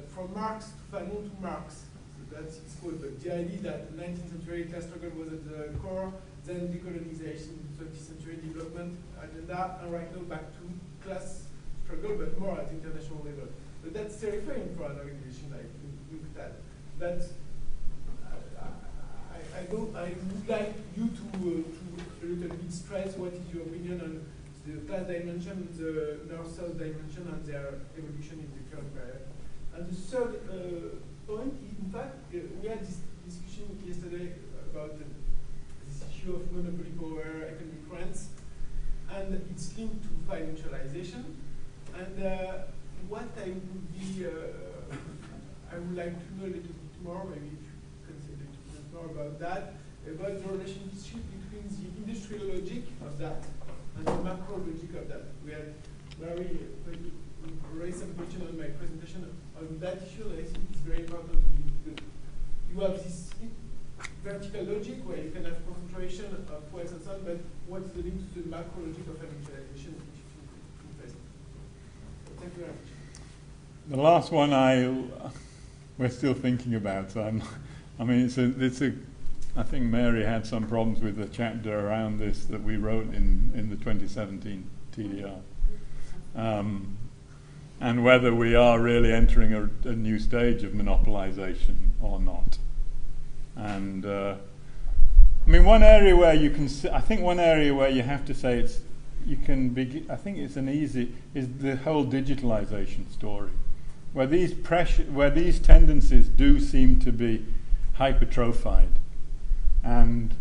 from Marx to Fanon to Marx. So that's it's called, but the idea that 19th century class struggle was at the core, then decolonization, 20th century development agenda, and right now back to class struggle, but more at international level. But that's terrifying for an organization like UNCTAD. That I would like you to a little bit stress what is your opinion on the class dimension, the North-South dimension, and their evolution in the current period. And the third point is, in fact, we had this discussion yesterday about this issue of monopoly power, economic rents, and it's linked to financialization. And what I would like to know a little bit more, maybe if you can say a little bit more about that, about the relationship between the industrial logic of that and the macro logic of that. We had very raised some question on my presentation on that issue. I think it's very important to me, because you have this vertical logic where you can have concentration of wealth and so on, but what's the link to the macro logic of financialization, which you think is interesting? So thank you very much. The last one we're still thinking about. So I think Mary had some problems with the chapter around this that we wrote in the 2017 TDR. And whether we are really entering a new stage of monopolization or not. And one area where you can, I think one area where you have to say I think it's is the whole digitalization story, where these tendencies do seem to be hypertrophied, and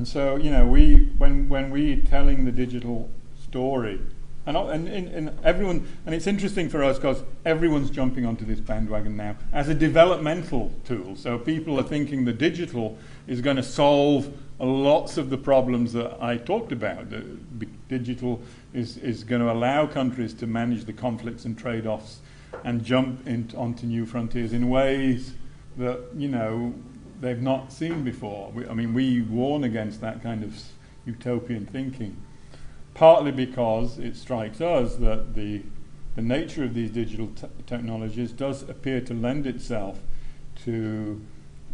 so when we telling the digital story, and everyone, and it's interesting for us because everyone's jumping onto this bandwagon now as a developmental tool. So people are thinking the digital is going to solve lots of the problems that I talked about. The digital is going to allow countries to manage the conflicts and trade-offs and jump onto new frontiers in ways that they've not seen before. We warn against that kind of utopian thinking, partly because it strikes us that the nature of these digital technologies does appear to lend itself to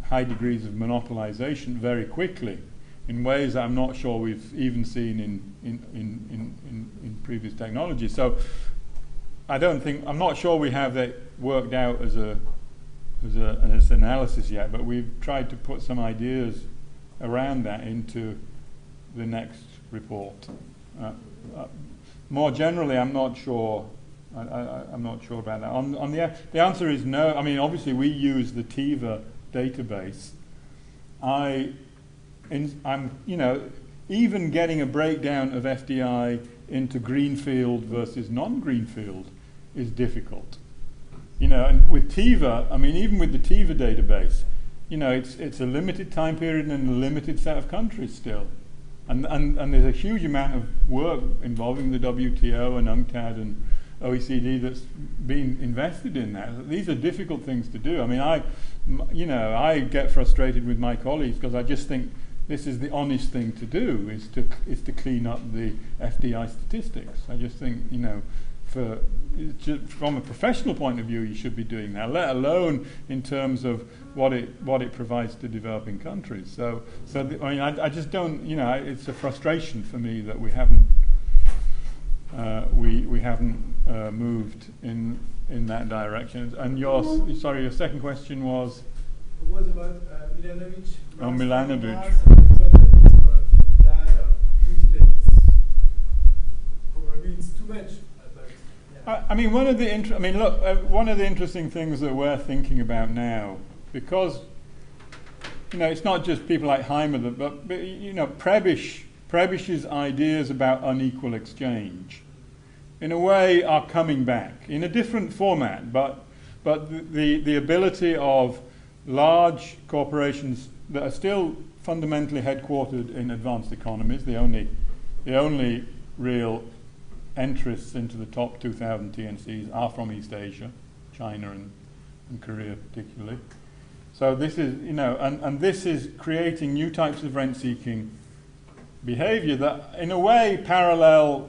high degrees of monopolization very quickly, in ways that I'm not sure we've even seen in previous technologies. So I'm not sure we have that worked out as an analysis yet, but we've tried to put some ideas around that into the next report. More generally, I'm not sure. I'm not sure about that. The answer is no. Obviously, we use the TIVA database. Even getting a breakdown of FDI into greenfield versus non-greenfield is difficult. And with TIVA, even with the TIVA database, it's a limited time period and a limited set of countries still. And there's a huge amount of work involving the WTO and UNCTAD and OECD that's been invested in that. These are difficult things to do. I get frustrated with my colleagues because I just think this is the honest thing to do, is to clean up the FDI statistics. I just think, from a professional point of view, you should be doing that, let alone in terms of what it provides to developing countries. I just don't. It's a frustration for me that we haven't moved in that direction. And your second question was. It was about Milanovic. Oh, Milanovic. Probably it's too much. One of the interesting things that we're thinking about now, because it's not just people like Heimer, but Prebish's ideas about unequal exchange, in a way, are coming back in a different format. But the ability of large corporations that are still fundamentally headquartered in advanced economies, the only real entries into the top 2,000 TNCs are from East Asia, China and Korea particularly. So this is, and this is creating new types of rent-seeking behavior that, in a way, parallel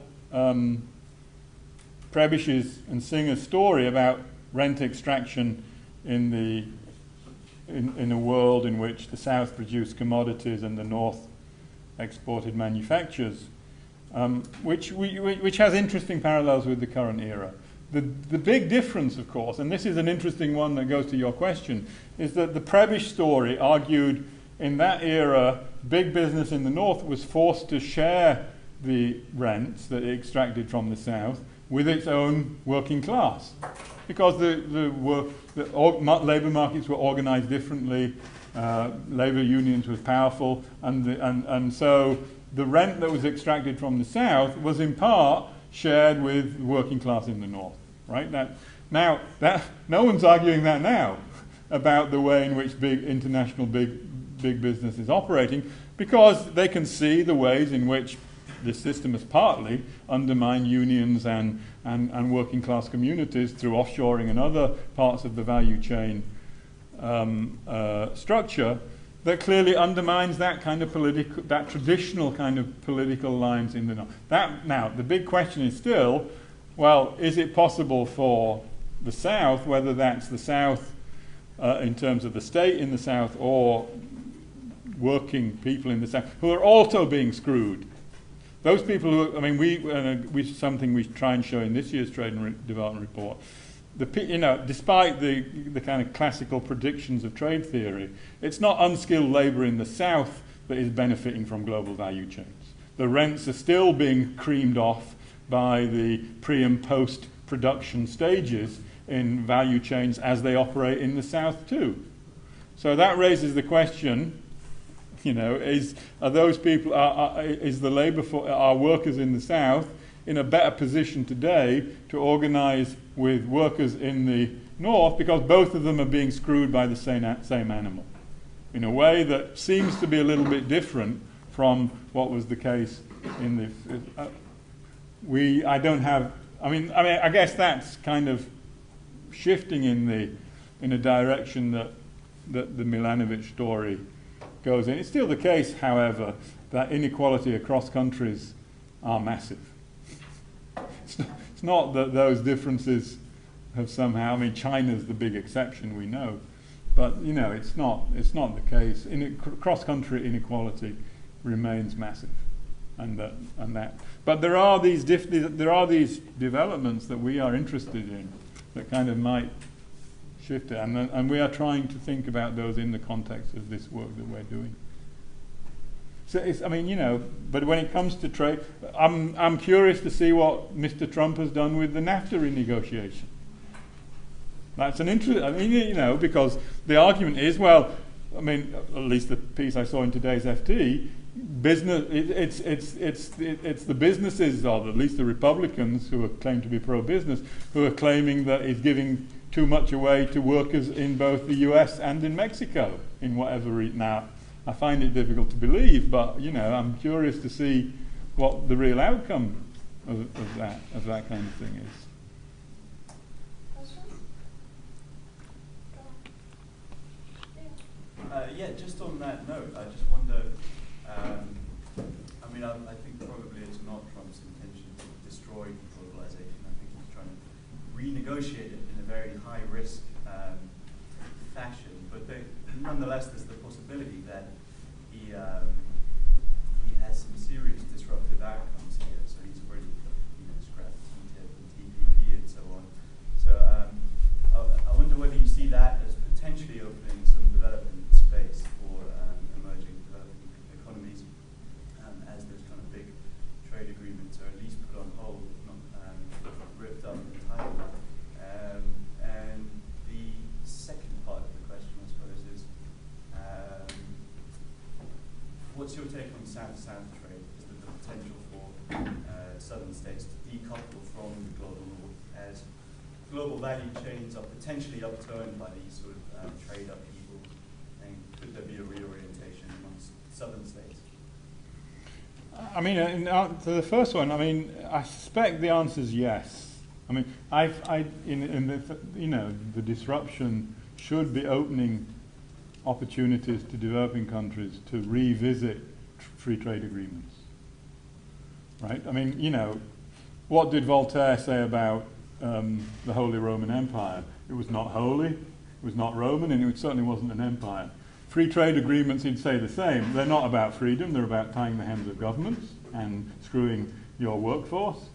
Prebish's and Singer's story about rent extraction in a world in which the South produced commodities and the North exported manufactures. Which has interesting parallels with the current era. The big difference, of course, and this is an interesting one that goes to your question, is that the Prebish story argued in that era, big business in the North was forced to share the rents that it extracted from the South with its own working class, because the labour markets were organised differently, labour unions were powerful, and so the rent that was extracted from the South was in part shared with the working class in the North, right? No one's arguing that now about the way in which big business is operating, because they can see the ways in which this system has partly undermined unions and working class communities through offshoring and other parts of the value chain structure, that clearly undermines that kind of that traditional kind of political lines in the North. Now, the big question is still, well, is it possible for the South, whether that's the South in terms of the state in the South or working people in the South, who are also being screwed? Those people who, something we try and show in this year's Trade and Development Report, despite the kind of classical predictions of trade theory, it's not unskilled labour in the South that is benefiting from global value chains. The rents are still being creamed off by the pre- and post-production stages in value chains as they operate in the South too. So that raises the question, you know, are those people, is the labour for, are workers in the South in a better position today to organise with workers in the North, because both of them are being screwed by the same animal in a way that seems to be a little bit different from what was the case in the I guess that's kind of shifting in a direction that the Milanovic story goes in. It's still the case, however, that inequality across countries are massive. It's not that those differences have somehow, I mean, China's the big exception, we know, but you know, it's not the case. Cross-country inequality remains massive, but there are these developments that we are interested in that kind of might shift it, and we are trying to think about those in the context of this work that we're doing. So I mean, you know, but when it comes to trade, I'm curious to see what Mr. Trump has done with the NAFTA renegotiation. That's an interest. I mean, you know, because the argument is, well, I mean, at least the piece I saw in today's FT, business. It's the businesses, or at least the Republicans who claim to be pro-business, who are claiming that it's giving too much away to workers in both the U.S. and in Mexico, in whatever now. I find it difficult to believe, but you know, I'm curious to see what the real outcome of that kind of thing is. Yeah, just on that note, I just wonder, I mean, I think probably it's not Trump's intention to destroy globalization. I think he's trying to renegotiate it in a very high-risk fashion. But nonetheless, there's the possibility that he has some serious disruptive outcomes here. So he's already, you know, scrapped TTIP and TPP and so on. So I wonder whether you see that as potentially opening some development space for emerging developing economies, as those kind of big trade agreements are at least put on hold, if not ripped up entirely. And the second part of the question, I suppose, is what's your take on South-South trade? Is there the potential for southern states to decouple from the global north as global value chains are potentially upturned by these sort of trade upheaval? And could there be a reorientation amongst southern states? I mean, to the first one, I mean, I suspect the answer is yes. I mean, the disruption should be opening opportunities to developing countries to revisit free trade agreements, right? I mean, you know, what did Voltaire say about the Holy Roman Empire? It was not holy, it was not Roman, and it certainly wasn't an empire. Free trade agreements, he'd say the same. They're not about freedom, they're about tying the hands of governments and screwing your workforce.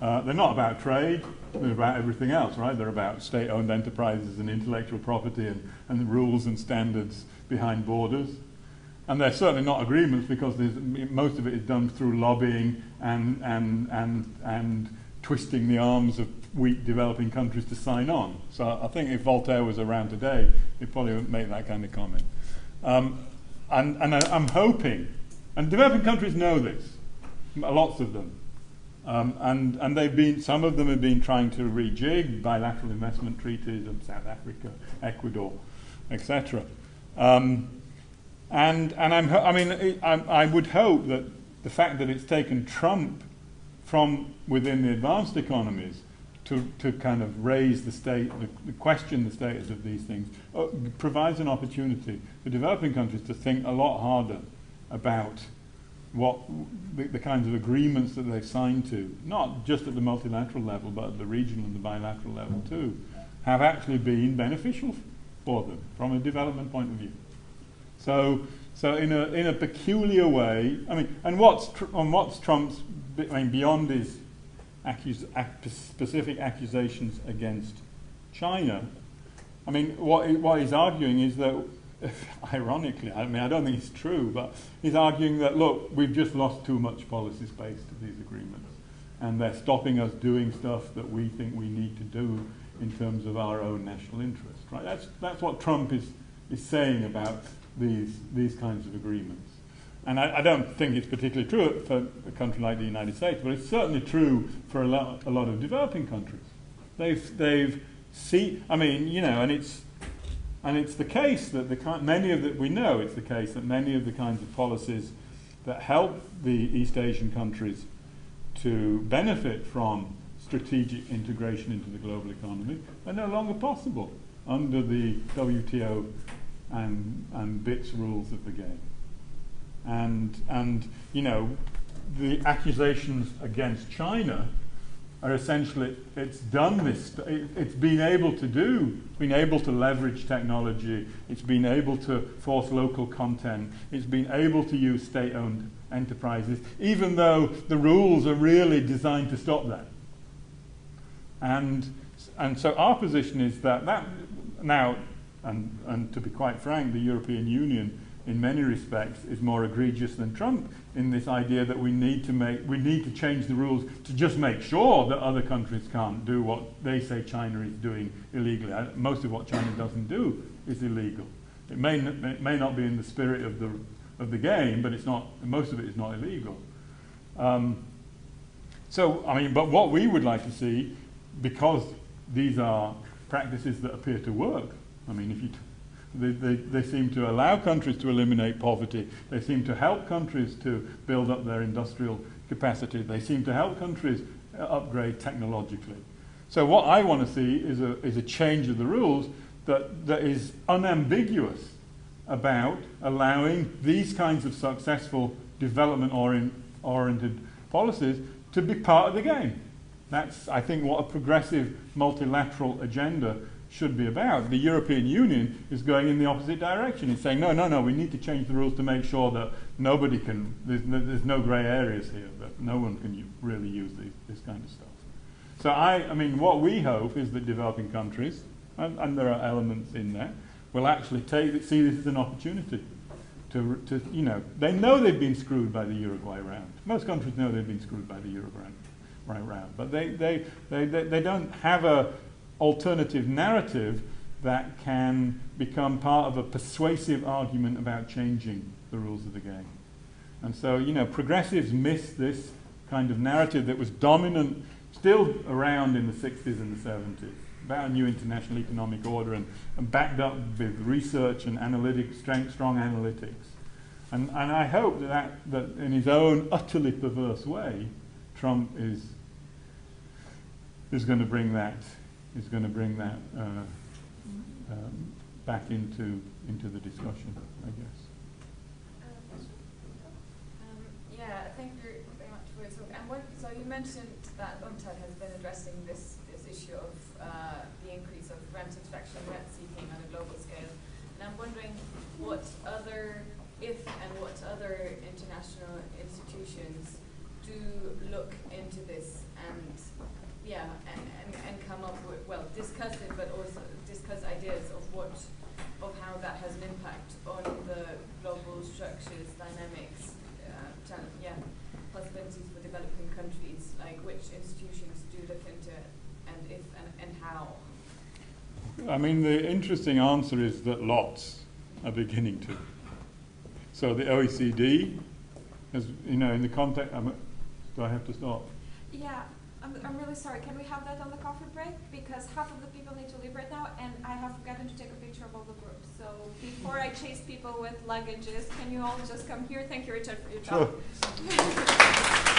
They're not about trade, they're about everything else, right? They're about state-owned enterprises and intellectual property and rules and standards behind borders. And they're certainly not agreements, because most of it is done through lobbying and twisting the arms of weak developing countries to sign on. So I think if Voltaire was around today, he'd probably make that kind of comment. I'm hoping, and developing countries know this, lots of them, and some of them have been trying to rejig bilateral investment treaties of South Africa, Ecuador, etc. I would hope that the fact that it's taken Trump from within the advanced economies to kind of raise question the status of these things, provides an opportunity for developing countries to think a lot harder about what the kinds of agreements that they've signed to, not just at the multilateral level, but at the regional and the bilateral level too, have actually been beneficial for them from a development point of view. So in a peculiar way, I mean, and what's Trump's, I mean, beyond his specific accusations against China, I mean, what he's arguing is that ironically, I mean, I don't think it's true, but he's arguing that, look, we've just lost too much policy space to these agreements, and they're stopping us doing stuff that we think we need to do in terms of our own national interest, right? That's what Trump is saying about these kinds of agreements. And I don't think it's particularly true for a country like the United States, but it's certainly true for a lot of developing countries. I mean, you know, and it's the case that we know it's the case that many of the kinds of policies that help the East Asian countries to benefit from strategic integration into the global economy are no longer possible under the WTO and BITS rules of the game. And you know, the accusations against China are essentially, it's been able to leverage technology, it's been able to force local content, it's been able to use state-owned enterprises, even though the rules are really designed to stop that. And so our position is that now, and to be quite frank, the European Union in many respects is more egregious than Trump in this idea that we need to change the rules to just make sure that other countries can't do what they say China is doing illegally. Most of what China doesn't do is illegal. It may not be in the spirit of the game, but it's not. Most of it is not illegal. So I mean, but what we would like to see, because these are practices that appear to work. I mean, if you they seem to allow countries to eliminate poverty. They seem to help countries to build up their industrial capacity. They seem to help countries upgrade technologically. So what I want to see is a change of the rules that is unambiguous about allowing these kinds of successful development-oriented policies to be part of the game. That's, I think, what a progressive multilateral agenda should be about. The European Union is going in the opposite direction. It's saying, no, we need to change the rules to make sure that nobody can, there's no grey areas here, that no one can really use this kind of stuff. So I mean, what we hope is that developing countries, and there are elements in there, will actually see this as an opportunity to you know, they know they've been screwed by the Uruguay round. Most countries know they've been screwed by the Uruguay round, but they don't have a alternative narrative that can become part of a persuasive argument about changing the rules of the game. And so, you know, progressives miss this kind of narrative that was dominant, still around in the 60s and the 70s, about a new international economic order and backed up with research and analytics, strong analytics. And I hope that in his own utterly perverse way, Trump is going to bring that back into the discussion, I guess. Yeah, thank you very much for your talk. And so you mentioned that Untitled has been addressing this issue of the increase of rent extraction, rent seeking on a global scale. And I'm wondering what other international institutions do look into this and come up with, well, discuss it, but also discuss ideas of how that has an impact on the global structures, dynamics, possibilities for developing countries, like which institutions do look into it, and if and how? I mean, the interesting answer is that lots are beginning to. So the OECD, as you know, in the context, do I have to stop? Yeah, I'm really sorry. Can we have that on the coffee break? Because half of the people need to leave right now, and I have forgotten to take a picture of all the groups. So before I chase people with luggages, can you all just come here? Thank you, Richard, for your talk. Sure.